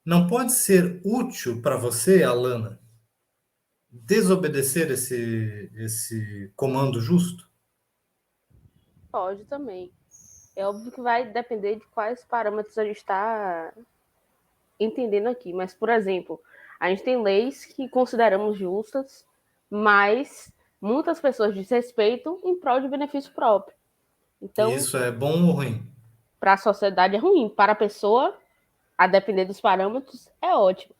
não pode ser útil para você, Alana, desobedecer esse comando justo? Pode também. É óbvio que vai depender de quais parâmetros a gente está entendendo aqui. Mas, por exemplo, a gente tem leis que consideramos justas, mas muitas pessoas desrespeitam em prol de benefício próprio. Então, isso é bom ou ruim? Para a sociedade é ruim. Para a pessoa, a depender dos parâmetros, é ótimo.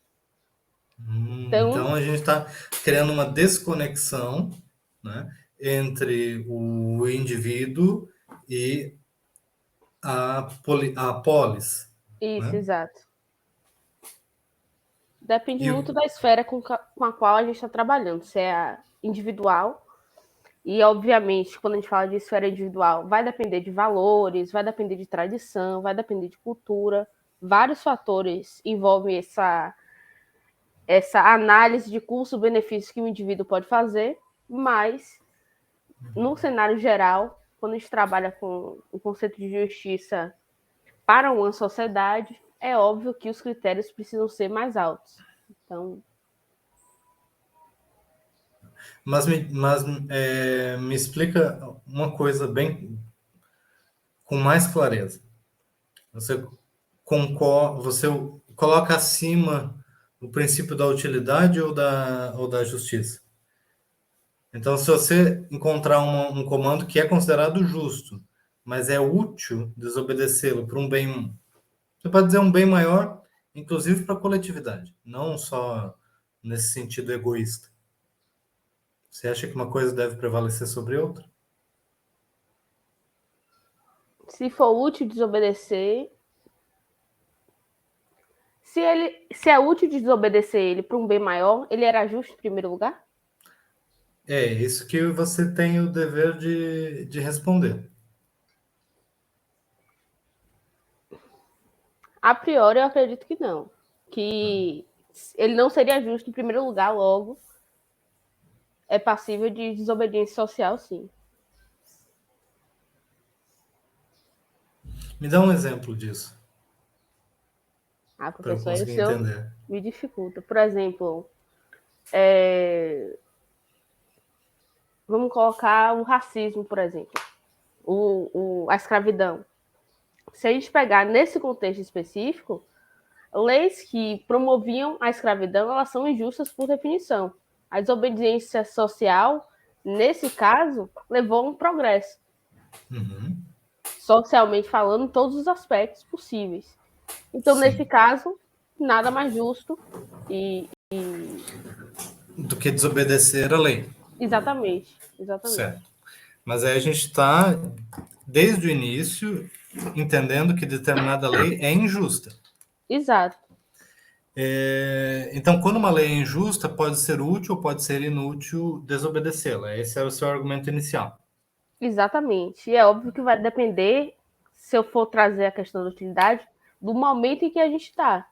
Então a gente está criando uma desconexão, né, entre o indivíduo e a polis. Isso, né? Exato. Depende muito da esfera com a qual a gente está trabalhando, se é a individual. E, obviamente, quando a gente fala de esfera individual, vai depender de valores, vai depender de tradição, vai depender de cultura. Vários fatores envolvem essa análise de custo-benefício que o indivíduo pode fazer, mas, no cenário geral, quando a gente trabalha com o conceito de justiça para uma sociedade, é óbvio que os critérios precisam ser mais altos. Então... Mas me explica uma coisa bem com mais clareza. Você coloca acima o princípio da utilidade ou da justiça? Então, se você encontrar um comando que é considerado justo, mas é útil desobedecê-lo para um bem, você pode dizer um bem maior, inclusive para a coletividade, não só nesse sentido egoísta. Você acha que uma coisa deve prevalecer sobre outra? Se for útil desobedecer, se é útil desobedecer ele para um bem maior, ele era justo em primeiro lugar? É isso que você tem o dever de responder. A priori, eu acredito que não. Que ele não seria justo em primeiro lugar, logo é passível de desobediência social, sim. Me dá um exemplo disso. Professor, para eu conseguir entender. Me dificulta. Por exemplo, vamos colocar o racismo, por exemplo, a escravidão. Se a gente pegar nesse contexto específico, leis que promoviam a escravidão, elas são injustas por definição. A desobediência social, nesse caso, levou a um progresso. Socialmente falando, em todos os aspectos possíveis. Então, nesse caso, nada mais justo do que desobedecer a lei. Exatamente. Certo. Mas aí a gente está, desde o início, entendendo que determinada lei é injusta. Exato. Então, quando uma lei é injusta, pode ser útil ou pode ser inútil desobedecê-la. Esse era o seu argumento inicial. Exatamente. E é óbvio que vai depender, se eu for trazer a questão da utilidade, do momento em que a gente está.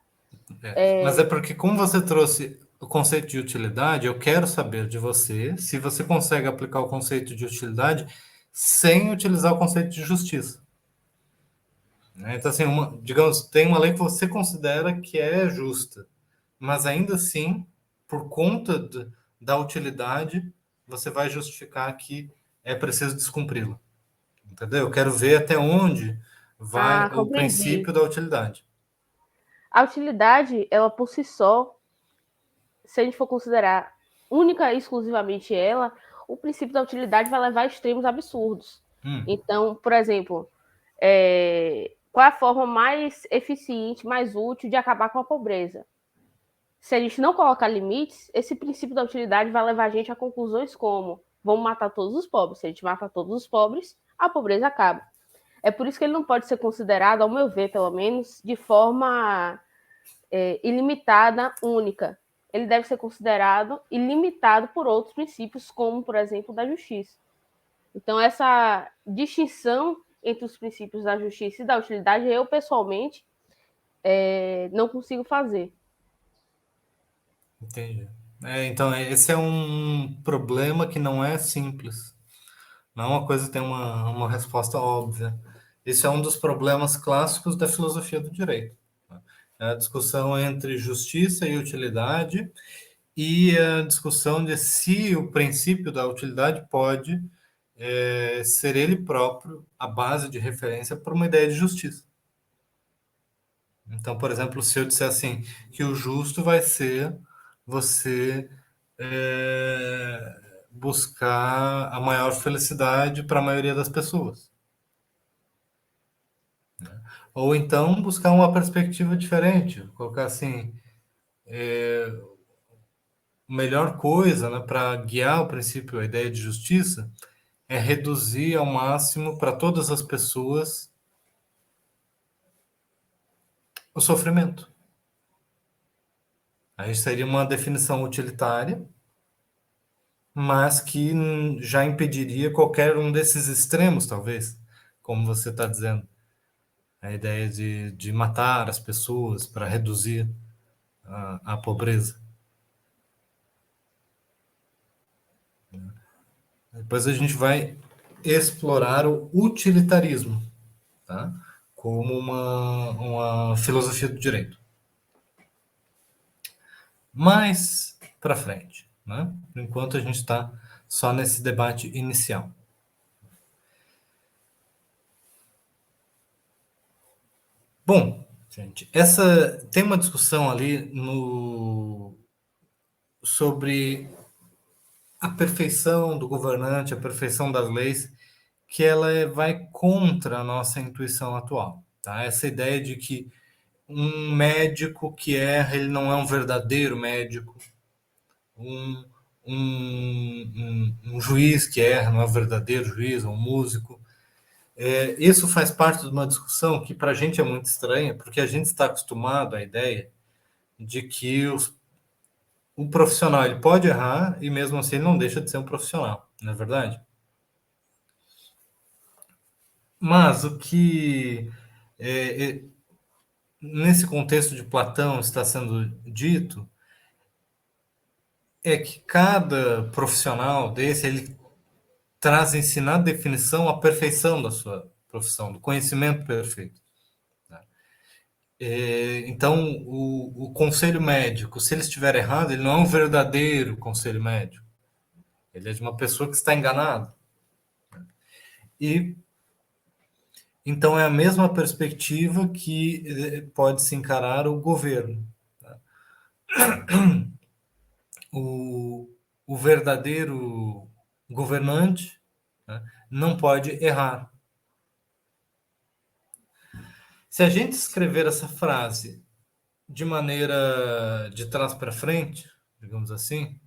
Mas é porque, como você trouxe o conceito de utilidade, eu quero saber de você se você consegue aplicar o conceito de utilidade sem utilizar o conceito de justiça. Então, assim, digamos, tem uma lei que você considera que é justa, mas ainda assim, por conta da utilidade, você vai justificar que é preciso descumpri-la. Entendeu? Eu quero ver até onde vai o princípio da utilidade. A utilidade, ela por si só, se a gente for considerar única e exclusivamente ela, o princípio da utilidade vai levar a extremos absurdos. Então, por exemplo, qual é a forma mais eficiente, mais útil de acabar com a pobreza? Se a gente não colocar limites, esse princípio da utilidade vai levar a gente a conclusões como: vamos matar todos os pobres. Se a gente mata todos os pobres, a pobreza acaba. É por isso que ele não pode ser considerado, ao meu ver, pelo menos, de forma ilimitada, única. Ele deve ser considerado ilimitado por outros princípios, como, por exemplo, da justiça. Então, essa distinção entre os princípios da justiça e da utilidade, eu, pessoalmente, não consigo fazer. Entendi. Então, esse é um problema que não é simples. Não é uma coisa que tem uma resposta óbvia. Esse é um dos problemas clássicos da filosofia do direito. É a discussão entre justiça e utilidade e a discussão de se o princípio da utilidade pode ser ele próprio a base de referência para uma ideia de justiça. Então, por exemplo, se eu disser assim, que o justo vai ser você buscar a maior felicidade para a maioria das pessoas. Ou então buscar uma perspectiva diferente, colocar assim, a melhor coisa, né, para guiar o princípio, a ideia de justiça, é reduzir ao máximo para todas as pessoas o sofrimento. Aí seria uma definição utilitária, mas que já impediria qualquer um desses extremos, talvez, como você está dizendo. A ideia de matar as pessoas para reduzir a pobreza. Depois a gente vai explorar o utilitarismo, tá? Como uma filosofia do direito. Mais para frente, né? Por enquanto a gente está só nesse debate inicial. Bom, gente, tem uma discussão ali sobre a perfeição do governante, a perfeição das leis, que ela vai contra a nossa intuição atual. Tá? Essa ideia de que um médico que erra, ele não é um verdadeiro médico. Um juiz que erra não é um verdadeiro juiz, um músico. Isso faz parte de uma discussão que para a gente é muito estranha, porque a gente está acostumado à ideia de que o profissional ele pode errar e mesmo assim ele não deixa de ser um profissional, não é verdade? Mas o que nesse contexto de Platão está sendo dito é que cada profissional desse ele traz em si na definição a perfeição da sua profissão, do conhecimento perfeito. Então, o conselho médico, se ele estiver errado, ele não é um verdadeiro conselho médico. Ele é de uma pessoa que está enganada. E Então, é a mesma perspectiva que pode se encarar o governo. O, o verdadeiro governante, né, não pode errar. Se a gente escrever essa frase de maneira de trás para frente, digamos assim,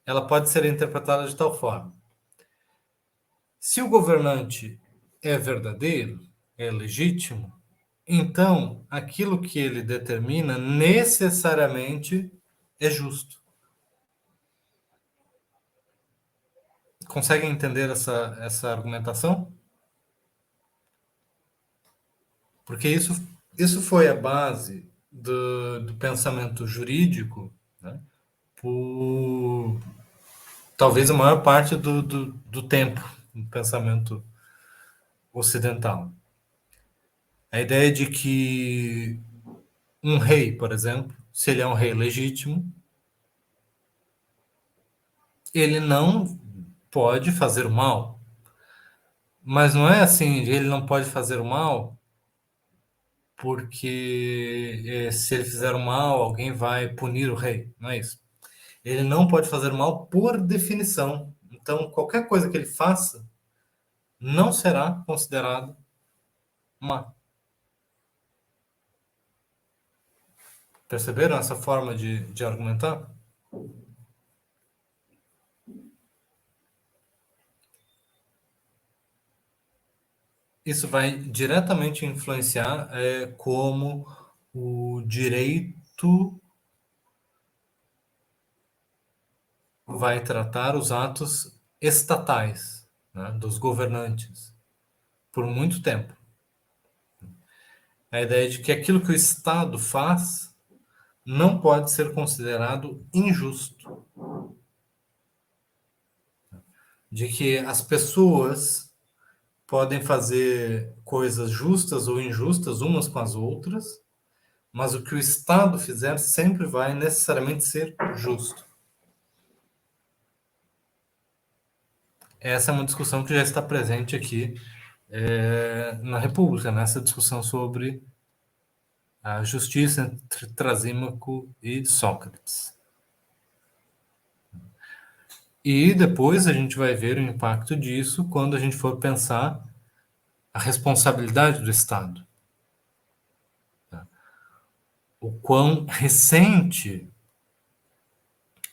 ela pode ser interpretada de tal forma: se o governante é verdadeiro, é legítimo, então aquilo que ele determina necessariamente é justo. Conseguem entender essa argumentação? Porque isso foi a base do pensamento jurídico, né, por talvez a maior parte do tempo no pensamento ocidental. A ideia de que um rei, por exemplo, se ele é um rei legítimo, ele não pode fazer o mal. Mas não é assim, ele não pode fazer o mal porque se ele fizer o mal, alguém vai punir o rei. Não é isso. Ele não pode fazer o mal por definição. Então, qualquer coisa que ele faça não será considerado má. Perceberam essa forma de argumentar? Isso vai diretamente influenciar como o direito vai tratar os atos estatais, né, dos governantes, por muito tempo. A ideia de que aquilo que o Estado faz não pode ser considerado injusto. De que as pessoas podem fazer coisas justas ou injustas umas com as outras, mas o que o Estado fizer sempre vai necessariamente ser justo. Essa é uma discussão que já está presente aqui na República, nessa discussão sobre a justiça entre Trasímaco e Sócrates. E depois a gente vai ver o impacto disso quando a gente for pensar a responsabilidade do Estado. O quão recente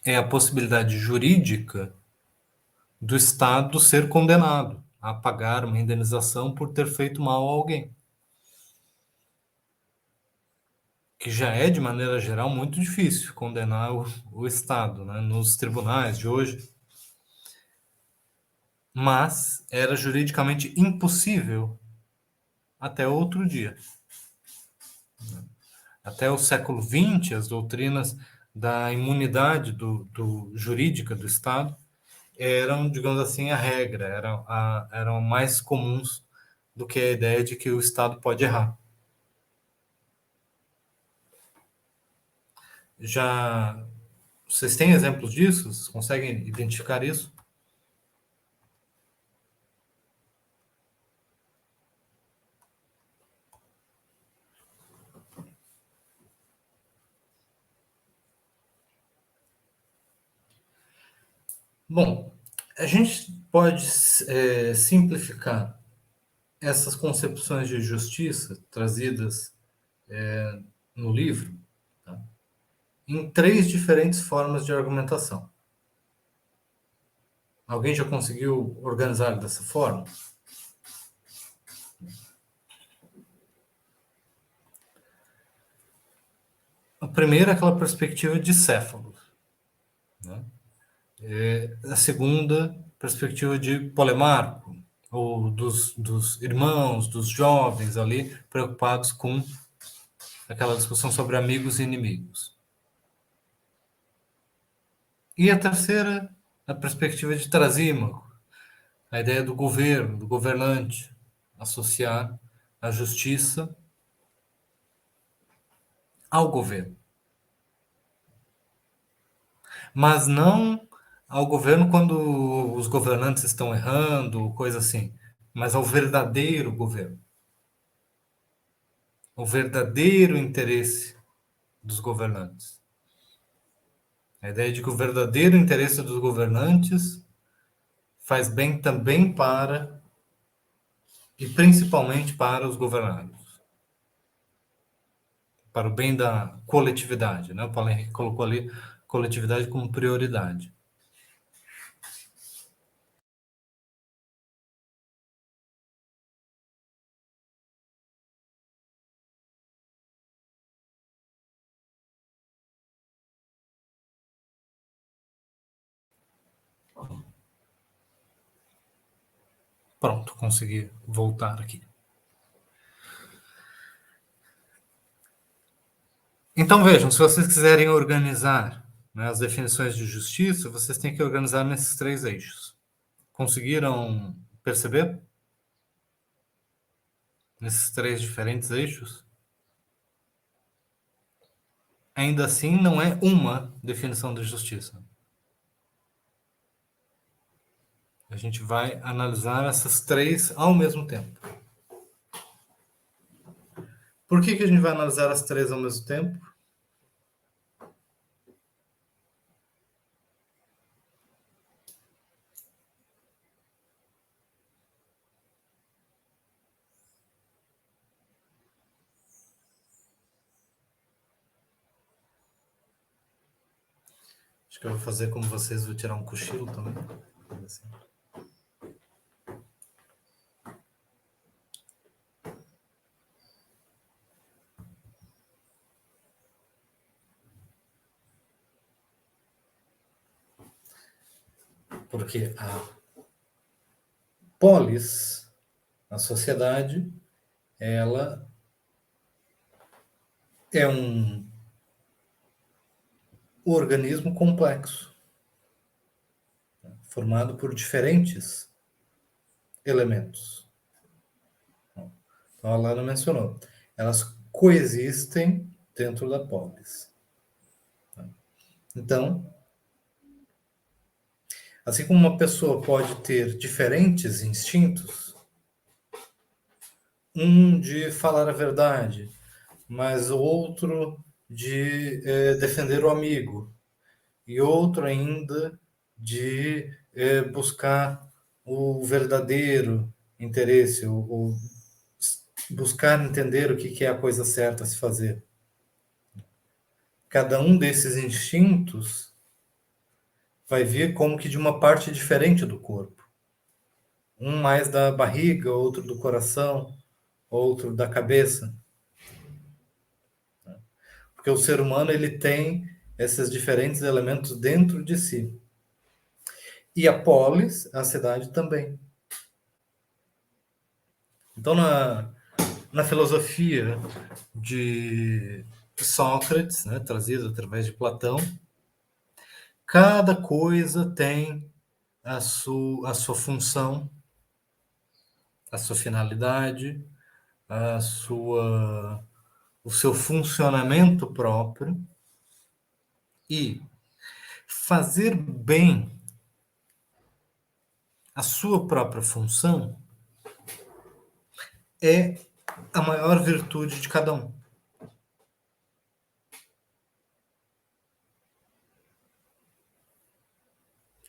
é a possibilidade jurídica do Estado ser condenado a pagar uma indenização por ter feito mal a alguém. Que já é, de maneira geral, muito difícil condenar o Estado, né, nos tribunais de hoje. Mas era juridicamente impossível até outro dia. Até o século XX, as doutrinas da imunidade jurídica do Estado eram, digamos assim, a regra, eram mais comuns do que a ideia de que o Estado pode errar. Já vocês têm exemplos disso? Vocês conseguem identificar isso? Bom, a gente pode simplificar essas concepções de justiça trazidas no livro, tá, em 3 diferentes formas de argumentação. Alguém já conseguiu organizar dessa forma? A primeira é aquela perspectiva de Céfalo, né? A segunda, perspectiva de Polemarco, ou dos irmãos, dos jovens ali, preocupados com aquela discussão sobre amigos e inimigos. E a terceira, a perspectiva de Trasímaco, a ideia do governo, do governante, associar a justiça ao governo. Mas não ao governo quando os governantes estão errando, coisa assim. mas ao verdadeiro governo, ao verdadeiro interesse dos governantes. A ideia de que o verdadeiro interesse dos governantes faz bem também para, e principalmente para os governados, para o bem da coletividade, né? O Paulo Henrique colocou ali coletividade como prioridade. Pronto, consegui voltar aqui. Então vejam, se vocês quiserem organizar, né, as definições de justiça, vocês têm que organizar nesses 3 eixos. Conseguiram perceber? Nesses 3 diferentes eixos? Ainda assim, não é uma definição de justiça. A gente vai analisar essas 3 ao mesmo tempo. Por que a gente vai analisar as 3 ao mesmo tempo? Acho que eu vou fazer como vocês, vou tirar um cochilo também. Assim. Porque a polis, a sociedade, ela é um organismo complexo, formado por diferentes elementos. Então, a Lara mencionou, elas coexistem dentro da polis. Então, assim como uma pessoa pode ter diferentes instintos, um de falar a verdade, mas o outro de defender o amigo, e outro ainda de buscar o verdadeiro interesse, ou buscar entender o que é a coisa certa a se fazer. Cada um desses instintos vai vir como que de uma parte diferente do corpo. Um mais da barriga, outro do coração, outro da cabeça. Porque o ser humano ele tem esses diferentes elementos dentro de si. E a polis, a cidade também. Então, na filosofia de Sócrates, né, trazida através de Platão, cada coisa tem a sua função, a sua finalidade, o seu funcionamento próprio, e fazer bem a sua própria função é a maior virtude de cada um.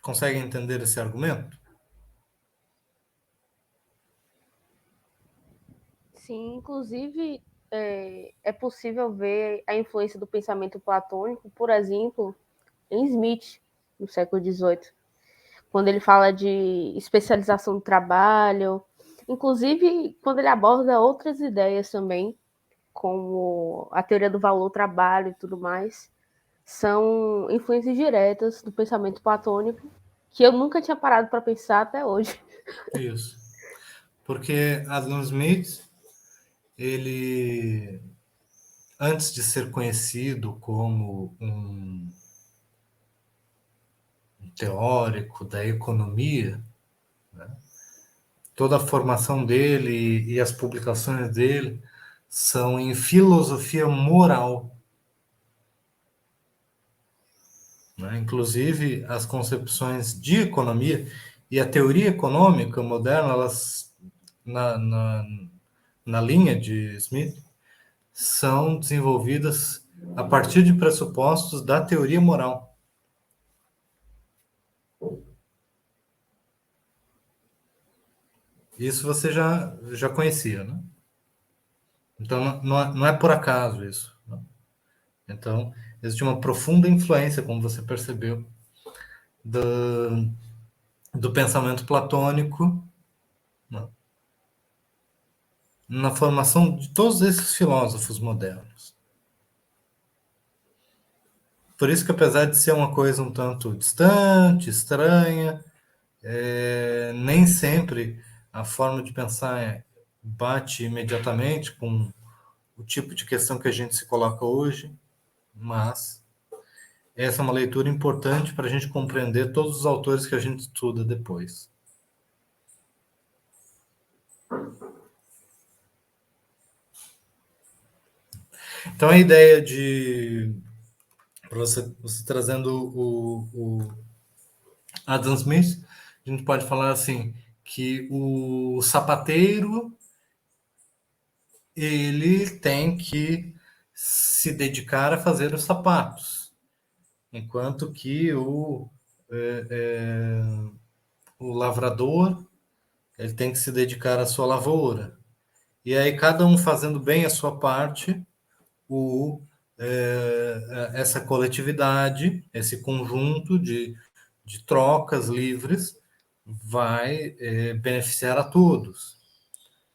Conseguem entender esse argumento? Sim, inclusive é possível ver a influência do pensamento platônico, por exemplo, em Smith, no século XVIII, quando ele fala de especialização do trabalho, inclusive quando ele aborda outras ideias também, como a teoria do valor-trabalho e tudo mais, são influências diretas do pensamento platônico, que eu nunca tinha parado para pensar até hoje. Isso. Porque Adam Smith, ele, antes de ser conhecido como um teórico da economia, né, toda a formação dele e as publicações dele são em filosofia moral. Né? Inclusive, as concepções de economia e a teoria econômica moderna, elas na linha de Smith são desenvolvidas a partir de pressupostos da teoria moral. Isso você já conhecia, né? Então, não é por acaso isso. Né? Então, existe uma profunda influência, como você percebeu, do pensamento platônico, né? Na formação de todos esses filósofos modernos. Por isso que, apesar de ser uma coisa um tanto distante, estranha, nem sempre a forma de pensar bate imediatamente com o tipo de questão que a gente se coloca hoje, mas essa é uma leitura importante para a gente compreender todos os autores que a gente estuda depois. Então, a ideia de... Para você trazendo o Adam Smith, a gente pode falar assim, que o sapateiro ele tem que se dedicar a fazer os sapatos, enquanto que o lavrador ele tem que se dedicar à sua lavoura. E aí, cada um fazendo bem a sua parte, essa coletividade, esse conjunto de trocas livres vai beneficiar a todos.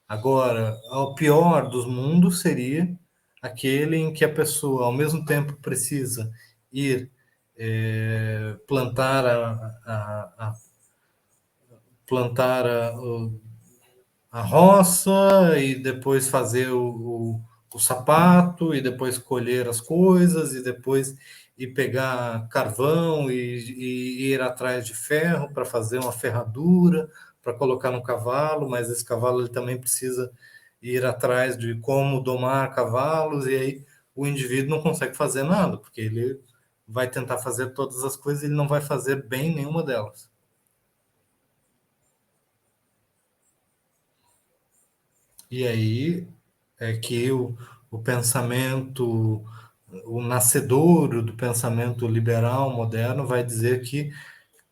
Agora, o pior dos mundos seria aquele em que a pessoa, ao mesmo tempo, precisa ir plantar a roça e depois fazer o sapato e depois colher as coisas e depois ir pegar carvão e ir atrás de ferro para fazer uma ferradura para colocar no cavalo, mas esse cavalo ele também precisa ir atrás de como domar cavalos e aí o indivíduo não consegue fazer nada porque ele vai tentar fazer todas as coisas e ele não vai fazer bem nenhuma delas. E aí é que o pensamento, o nascedouro do pensamento liberal moderno vai dizer que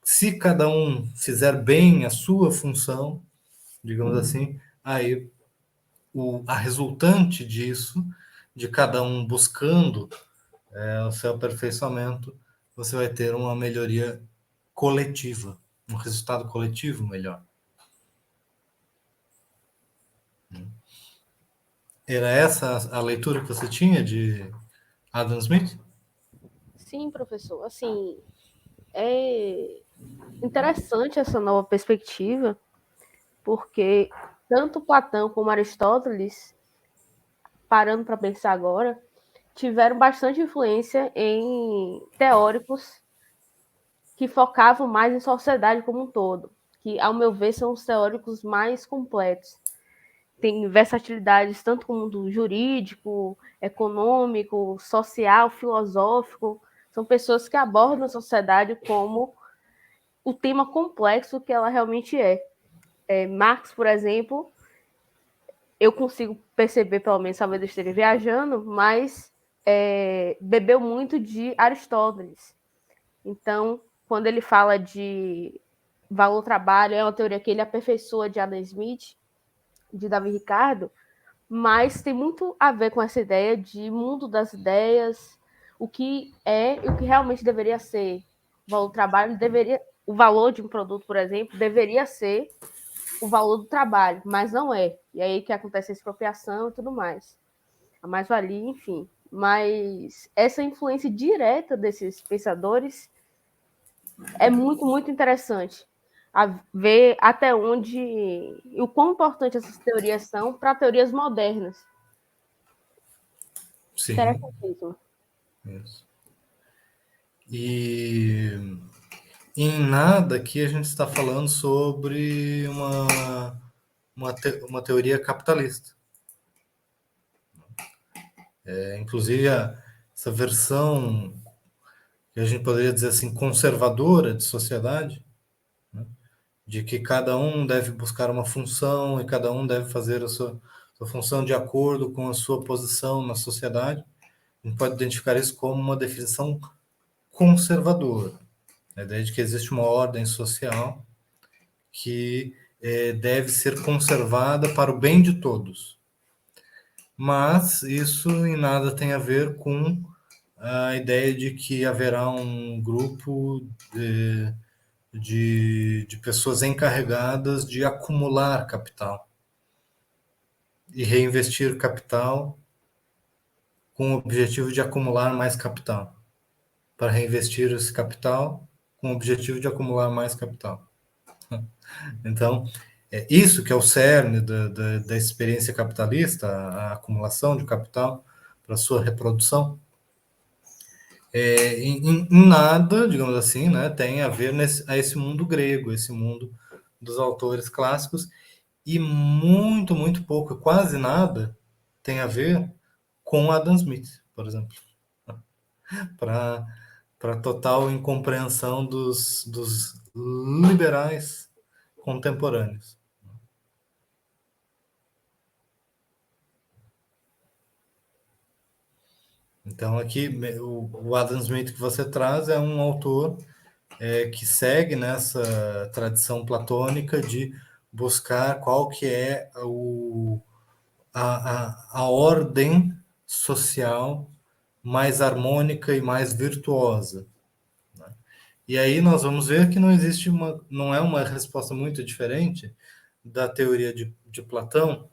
se cada um fizer bem a sua função, digamos assim, aí a resultante disso, de cada um buscando o seu aperfeiçoamento, você vai ter uma melhoria coletiva, um resultado coletivo melhor. Era essa a leitura que você tinha de Adam Smith? Sim, professor. Assim, é interessante essa nova perspectiva, porque tanto Platão como Aristóteles, parando para pensar agora, tiveram bastante influência em teóricos que focavam mais em sociedade como um todo, que, ao meu ver, são os teóricos mais completos. Tem versatilidades tanto como do jurídico, econômico, social, filosófico. São pessoas que abordam a sociedade como o tema complexo que ela realmente é. Marx, por exemplo, eu consigo perceber, pelo menos, talvez eu esteja viajando, mas bebeu muito de Aristóteles. Então, quando ele fala de valor-trabalho, é uma teoria que ele aperfeiçoa de Adam Smith, de Davi Ricardo, mas tem muito a ver com essa ideia de mundo das ideias, o que é e o que realmente deveria ser. O valor-trabalho deveria... O valor de um produto, por exemplo, deveria ser o valor do trabalho, mas não é. E aí que acontece a expropriação e tudo mais. A mais-valia, enfim. Mas essa influência direta desses pensadores é muito, muito interessante. A ver até onde e o quão importante essas teorias são para teorias modernas. Sim. Interessantíssimo. Isso. E em nada aqui a gente está falando sobre uma teoria capitalista. Inclusive, essa versão que a gente poderia dizer assim, conservadora de sociedade, né, de que cada um deve buscar uma função e cada um deve fazer a sua função de acordo com a sua posição na sociedade. A gente pode identificar isso como uma definição conservadora, a ideia de que existe uma ordem social que deve ser conservada para o bem de todos. Mas isso em nada tem a ver com a ideia de que haverá um grupo de pessoas encarregadas de acumular capital e reinvestir capital com o objetivo de acumular mais capital, para reinvestir esse capital com o objetivo de acumular mais capital. Então, é isso que é o cerne da experiência capitalista, a acumulação de capital para sua reprodução. Em nada, digamos assim, né, tem a ver a esse mundo grego, esse mundo dos autores clássicos, e muito, muito pouco, quase nada, tem a ver com Adam Smith, por exemplo, para total incompreensão dos liberais contemporâneos. Então, aqui, o Adam Smith que você traz é um autor que segue nessa tradição platônica de buscar qual que é a ordem social mais harmônica e mais virtuosa. Né? E aí nós vamos ver que não é uma resposta muito diferente da teoria de Platão,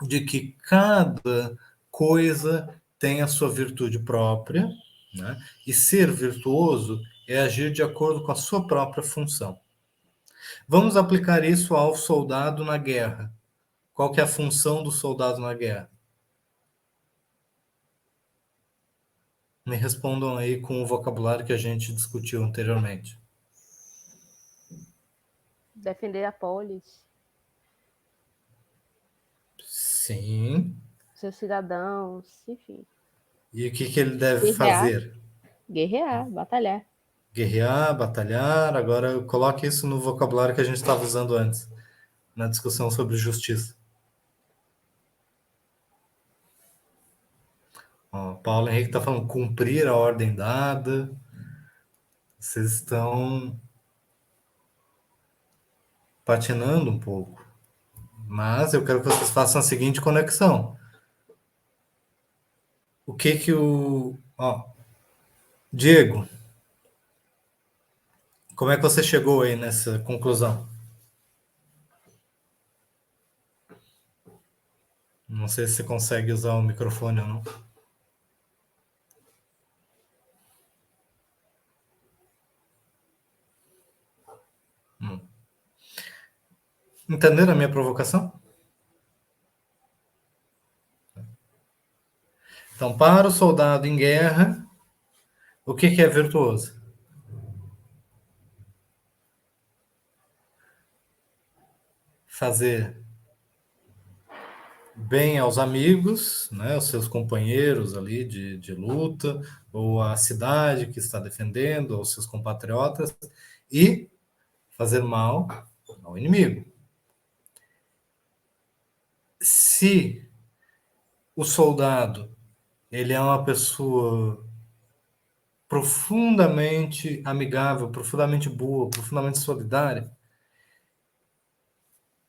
de que cada coisa tem a sua virtude própria, né? E ser virtuoso é agir de acordo com a sua própria função. Vamos aplicar isso ao soldado na guerra. Qual que é a função do soldado na guerra? Me respondam aí com o vocabulário que a gente discutiu anteriormente. Defender a polis. Sim. Seus cidadãos, enfim. E o que ele deve fazer? Guerrear, batalhar. Guerrear, batalhar. Agora coloque isso no vocabulário que a gente estava usando antes, na discussão sobre justiça. Ó, Paulo Henrique está falando cumprir a ordem dada. Vocês estão patinando um pouco. Mas eu quero que vocês façam a seguinte conexão. O que o... Ó, Diego, como é que você chegou aí nessa conclusão? Não sei se você consegue usar o microfone ou não. Entenderam a minha provocação? Então, para o soldado em guerra, o que é virtuoso? Fazer bem aos amigos, né, aos seus companheiros ali de luta, ou à cidade que está defendendo, aos seus compatriotas, e fazer mal ao inimigo. Se o soldado ele é uma pessoa profundamente amigável, profundamente boa, profundamente solidária,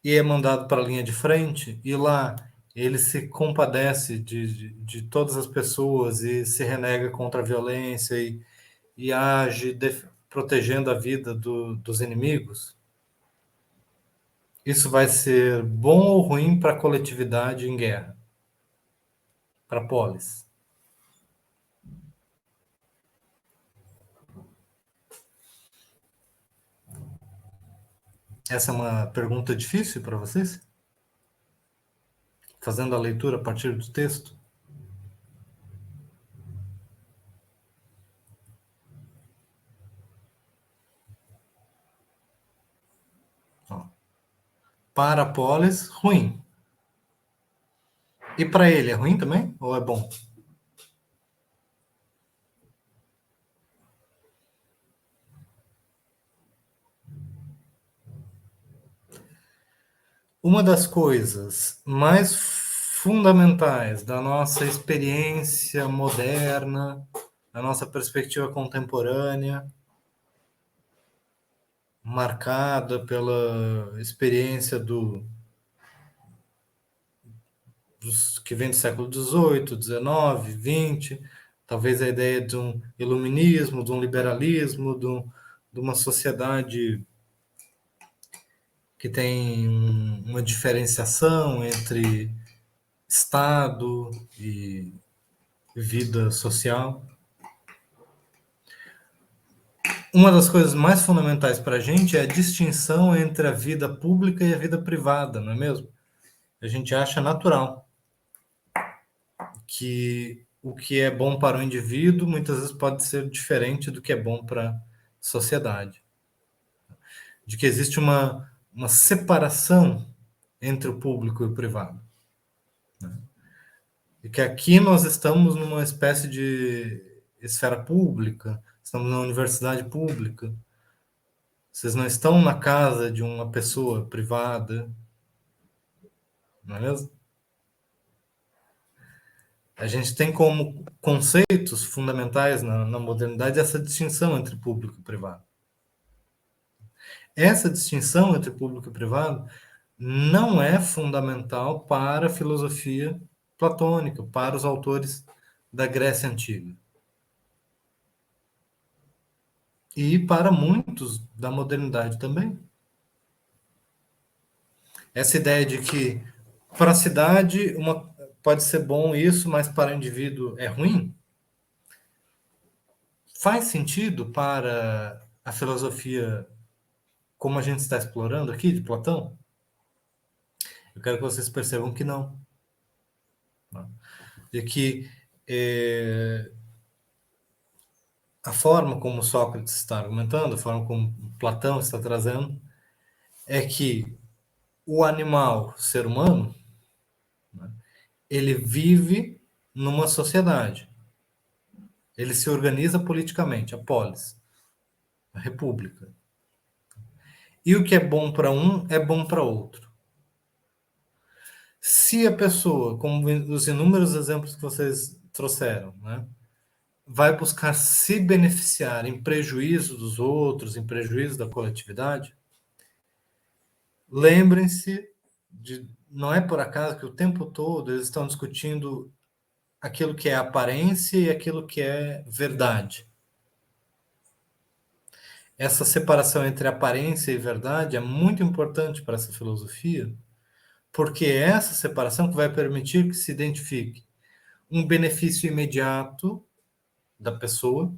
e é mandado para a linha de frente, e lá ele se compadece de todas as pessoas e se renega contra a violência e age protegendo a vida dos inimigos, isso vai ser bom ou ruim para a coletividade em guerra? Para a polis? Essa é uma pergunta difícil para vocês? Fazendo a leitura a partir do texto? Ó. Para a polis, ruim. E para ele, é ruim também? Ou é bom? Uma das coisas mais fundamentais da nossa experiência moderna, da nossa perspectiva contemporânea, marcada pela experiência dos que vem do século XVIII, XIX, XX, talvez a ideia de um iluminismo, de um liberalismo, de uma sociedade que tem uma diferenciação entre Estado e vida social. Uma das coisas mais fundamentais para a gente é a distinção entre a vida pública e a vida privada, não é mesmo? A gente acha natural que o que é bom para o indivíduo muitas vezes pode ser diferente do que é bom para a sociedade. De que existe uma separação entre o público e o privado. Né? E que aqui nós estamos numa espécie de esfera pública, estamos na universidade pública, vocês não estão na casa de uma pessoa privada, não é mesmo? A gente tem como conceitos fundamentais na modernidade essa distinção entre público e privado. Essa distinção entre público e privado não é fundamental para a filosofia platônica, para os autores da Grécia Antiga. E para muitos da modernidade também. Essa ideia de que para a cidade pode ser bom isso, mas para o indivíduo é ruim, faz sentido para a filosofia como a gente está explorando aqui, de Platão? Eu quero que vocês percebam que não. De que a forma como Sócrates está argumentando, a forma como Platão está trazendo, é que o animal, o ser humano, né, ele vive numa sociedade. Ele se organiza politicamente, a polis, a república. E o que é bom para um é bom para outro. Se a pessoa, como os inúmeros exemplos que vocês trouxeram, né, vai buscar se beneficiar em prejuízo dos outros, em prejuízo da coletividade, lembrem-se de, não é por acaso que o tempo todo eles estão discutindo aquilo que é aparência e aquilo que é verdade. Essa separação entre aparência e verdade é muito importante para essa filosofia, porque é essa separação que vai permitir que se identifique um benefício imediato da pessoa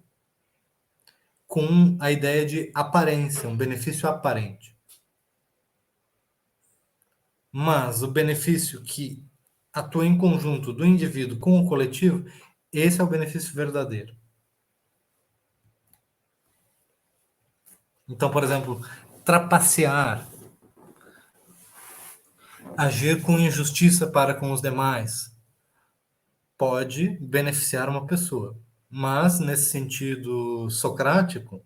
com a ideia de aparência, um benefício aparente. Mas o benefício que atua em conjunto do indivíduo com o coletivo, esse é o benefício verdadeiro. Então, por exemplo, trapacear, agir com injustiça para com os demais, pode beneficiar uma pessoa. Mas, nesse sentido socrático,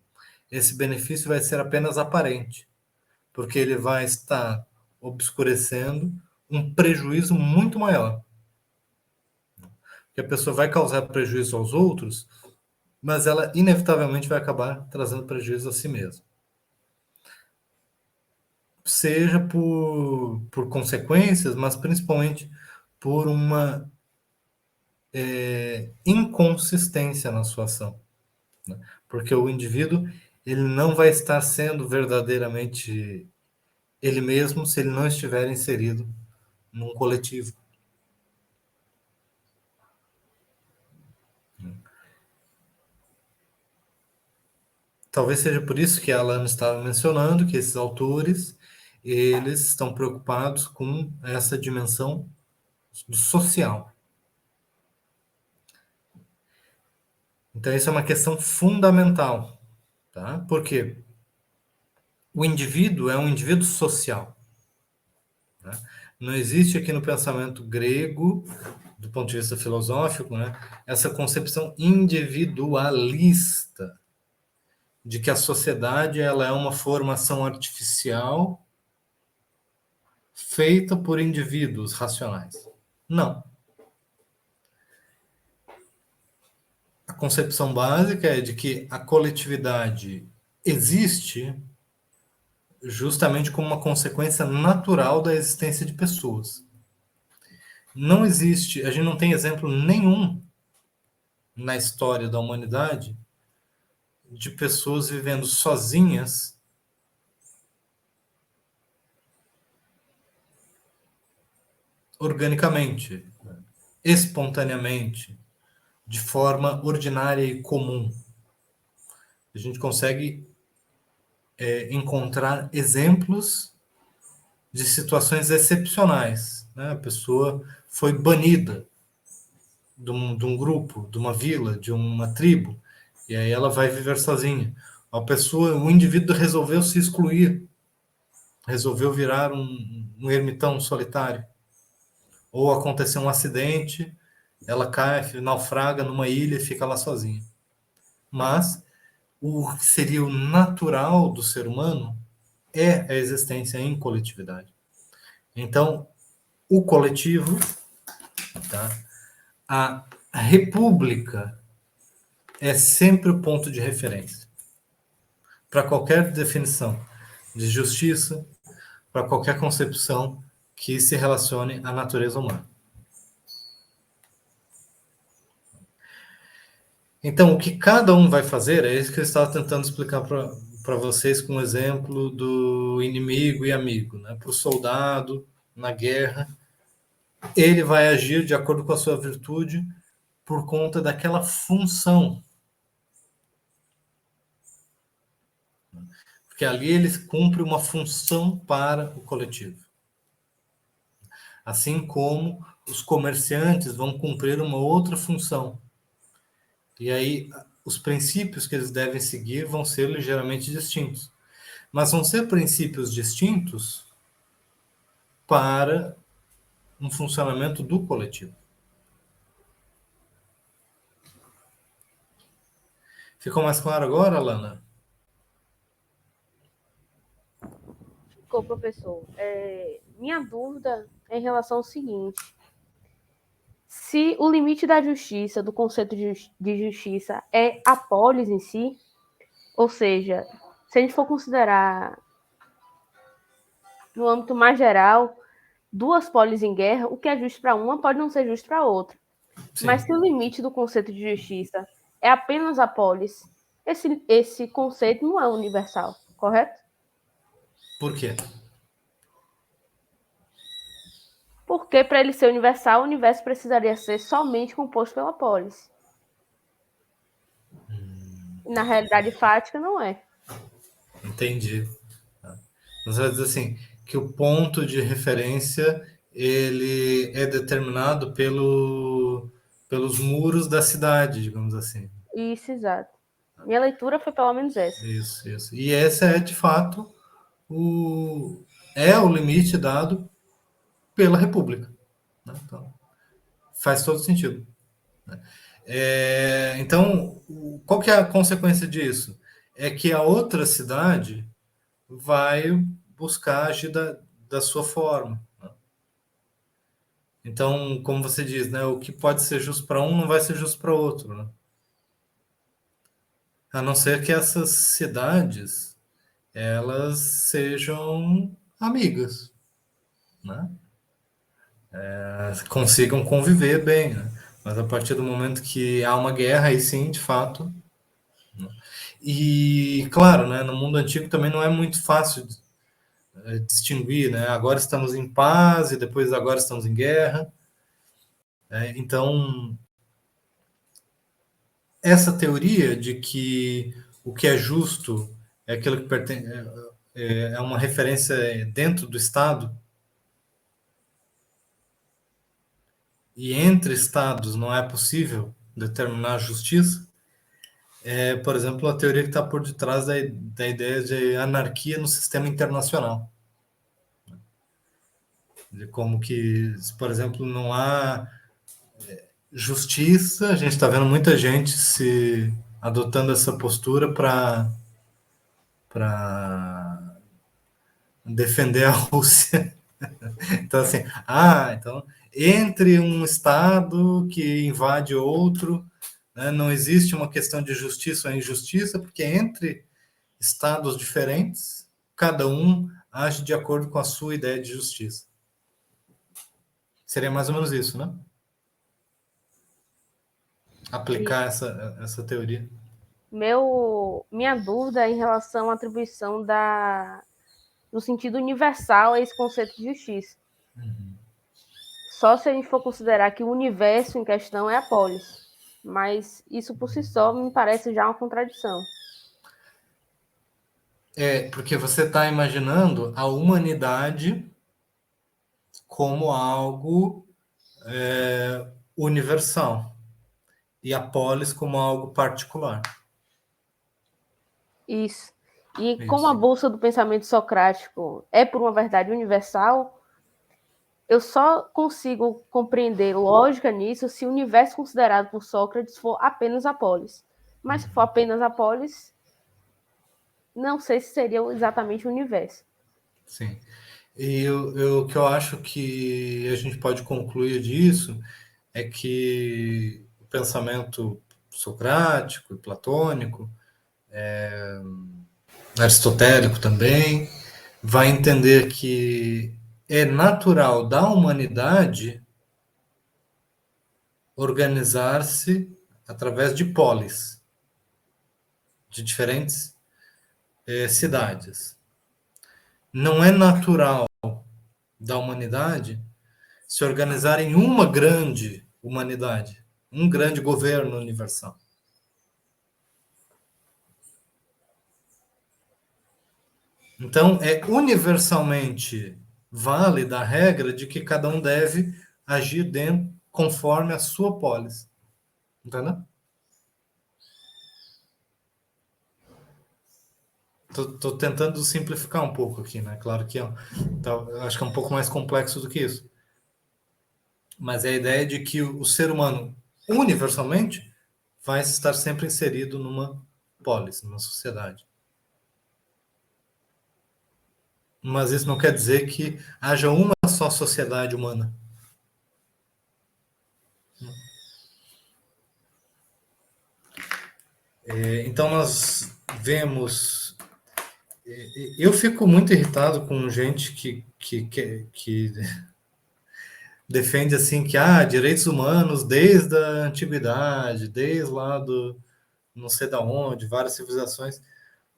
esse benefício vai ser apenas aparente, porque ele vai estar obscurecendo um prejuízo muito maior. Que a pessoa vai causar prejuízo aos outros, mas ela inevitavelmente vai acabar trazendo prejuízo a si mesma. Seja por consequências, mas principalmente por uma inconsistência na sua ação. Né? Porque o indivíduo ele não vai estar sendo verdadeiramente ele mesmo se ele não estiver inserido num coletivo. Talvez seja por isso que a Alana estava mencionando que esses autores eles estão preocupados com essa dimensão do social. Então, isso é uma questão fundamental. Tá? Por quê? O indivíduo é um indivíduo social. Né? Não existe aqui no pensamento grego, do ponto de vista filosófico, né, essa concepção individualista de que a sociedade ela é uma formação artificial feita por indivíduos racionais. Não. A concepção básica é de que a coletividade existe justamente como uma consequência natural da existência de pessoas. Não existe, a gente não tem exemplo nenhum na história da humanidade de pessoas vivendo sozinhas organicamente, espontaneamente, de forma ordinária e comum. A gente consegue encontrar exemplos de situações excepcionais, né? A pessoa foi banida de um grupo, de uma vila, de uma tribo, e aí ela vai viver sozinha. O indivíduo resolveu se excluir, resolveu virar um ermitão solitário. Ou aconteceu um acidente, ela cai, naufraga numa ilha e fica lá sozinha. Mas o que seria o natural do ser humano é a existência em coletividade. Então, o coletivo, tá? A república é sempre o ponto de referência para qualquer definição de justiça, para qualquer concepção que se relacione à natureza humana. Então, o que cada um vai fazer, é isso que eu estava tentando explicar para vocês com o exemplo do inimigo e amigo. Né? Para o soldado, na guerra, ele vai agir de acordo com a sua virtude por conta daquela função. Porque ali ele cumpre uma função para o coletivo. Assim como os comerciantes vão cumprir uma outra função. E aí, os princípios que eles devem seguir vão ser ligeiramente distintos. Mas vão ser princípios distintos para um funcionamento do coletivo. Ficou mais claro agora, Alana? Ficou, professor. Minha dúvida é em relação ao seguinte: se o limite da justiça, do conceito de justiça, é a polis em si, ou seja, se a gente for considerar no âmbito mais geral, duas polis em guerra, o que é justo para uma pode não ser justo para outra. Sim. Mas se o limite do conceito de justiça é apenas a polis, esse conceito não é universal, correto? Por quê? Porque para ele ser universal, o universo precisaria ser somente composto pela polis. Na realidade fática, não é. Entendi. Você vai dizer assim, que o ponto de referência ele é determinado pelos muros da cidade, digamos assim. Isso, exato. Minha leitura foi pelo menos essa. Isso. E esse é, de fato, o limite dado pela República. Né? Então, faz todo sentido. Né? Então, qual que é a consequência disso? É que a outra cidade vai buscar agir da sua forma. Né? Então, como você diz, né, o que pode ser justo para um não vai ser justo para outro. Né? A não ser que essas cidades elas sejam amigas, né? Consigam conviver bem, né? Mas a partir do momento que há uma guerra, aí sim, de fato. Né? E, claro, né, no mundo antigo também não é muito fácil distinguir, né? Agora estamos em paz e depois agora estamos em guerra. Então, essa teoria de que o que é justo é aquilo que pertence, é uma referência dentro do Estado, e entre estados não é possível determinar a justiça, por exemplo, a teoria que está por detrás da ideia de anarquia no sistema internacional. De como que, por exemplo, não há justiça, a gente está vendo muita gente se adotando essa postura para defender a Rússia Então, assim, então, entre um Estado que invade outro, né, não existe uma questão de justiça ou injustiça, porque entre Estados diferentes, cada um age de acordo com a sua ideia de justiça. Seria mais ou menos isso, né? Aplicar essa teoria. Minha dúvida é em relação à atribuição no sentido universal a esse conceito de justiça. Só se a gente for considerar que o universo em questão é a polis. Mas isso por si só me parece já uma contradição. Porque você está imaginando a humanidade como algo universal e a polis como algo particular. Isso. E como a bolsa do pensamento socrático é por uma verdade universal, eu só consigo compreender lógica nisso se o universo considerado por Sócrates for apenas a polis. Mas se for apenas a polis, não sei se seria exatamente o universo. Sim. E o que eu acho que a gente pode concluir disso é que o pensamento socrático e platônico, aristotélico também, vai entender que é natural da humanidade organizar-se através de polis, de diferentes cidades. Não é natural da humanidade se organizar em uma grande humanidade, um grande governo universal. Então, é universalmente válida a regra de que cada um deve agir conforme a sua polis. Entendeu? Estou tentando simplificar um pouco aqui, né? Claro que acho que é um pouco mais complexo do que isso. Mas é a ideia de que o ser humano, universalmente, vai estar sempre inserido numa polis, numa sociedade. Mas isso não quer dizer que haja uma só sociedade humana. Então nós vemos... Eu fico muito irritado com gente que defende assim que direitos humanos desde a antiguidade, desde lá do não sei da onde, várias civilizações,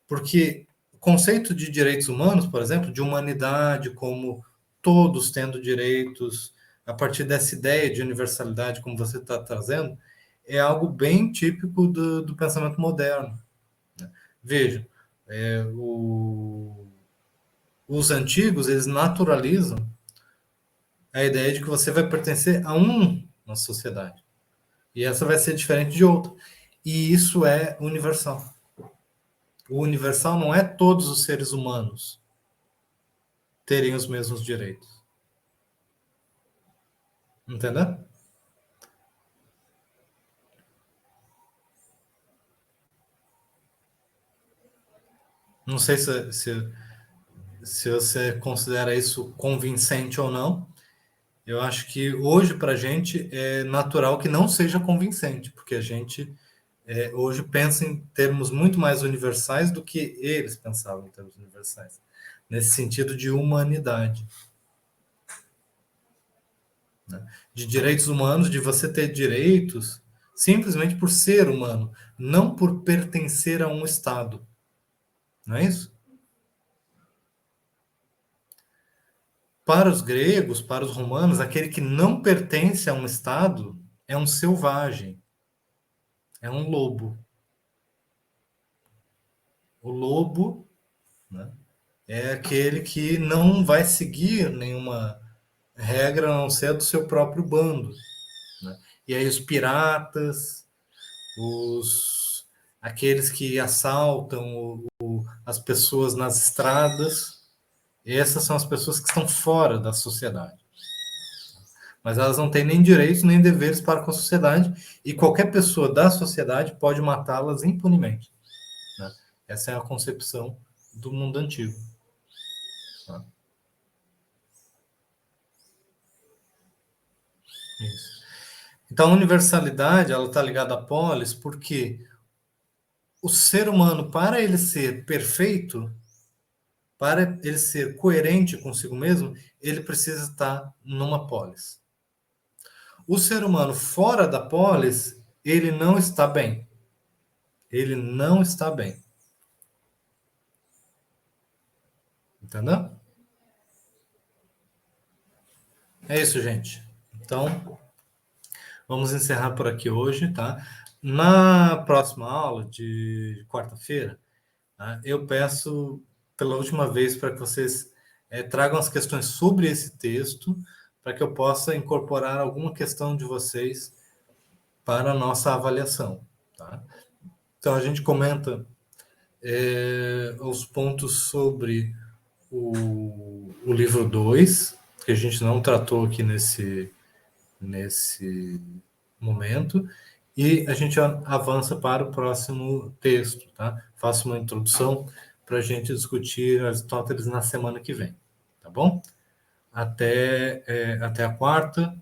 porque o conceito de direitos humanos, por exemplo, de humanidade como todos tendo direitos, a partir dessa ideia de universalidade, como você está trazendo, é algo bem típico do pensamento moderno. Veja, os antigos, eles naturalizam a ideia de que você vai pertencer a uma sociedade. E essa vai ser diferente de outra. E isso é universal. O universal não é todos os seres humanos terem os mesmos direitos. Entendeu? Não sei se você considera isso convincente ou não. Eu acho que hoje, para a gente, é natural que não seja convincente, porque a gente hoje pensa em termos muito mais universais do que eles pensavam em termos universais, nesse sentido de humanidade. Né? De direitos humanos, de você ter direitos simplesmente por ser humano, não por pertencer a um Estado. Não é isso? Para os gregos, para os romanos, aquele que não pertence a um Estado é um selvagem, é um lobo. O lobo, né, é aquele que não vai seguir nenhuma regra a não ser do seu próprio bando. Né? E aí os piratas, aqueles que assaltam as pessoas nas estradas, essas são as pessoas que estão fora da sociedade. Mas elas não têm nem direitos nem deveres para com a sociedade, e qualquer pessoa da sociedade pode matá-las impunemente. Né? Essa é a concepção do mundo antigo. Tá? Isso. Então, a universalidade, ela está ligada à polis, porque o ser humano, para ele ser perfeito, para ele ser coerente consigo mesmo, ele precisa estar numa polis. O ser humano fora da polis, ele não está bem. Ele não está bem. Entendeu? É isso, gente. Então, vamos encerrar por aqui hoje, tá? Na próxima aula de quarta-feira, tá? Eu peço pela última vez para que vocês tragam as questões sobre esse texto, para que eu possa incorporar alguma questão de vocês para a nossa avaliação, tá? Então, a gente comenta os pontos sobre o livro 2, que a gente não tratou aqui nesse momento, e a gente avança para o próximo texto, tá? Faço uma introdução para a gente discutir Aristóteles na semana que vem, tá bom? Até a quarta.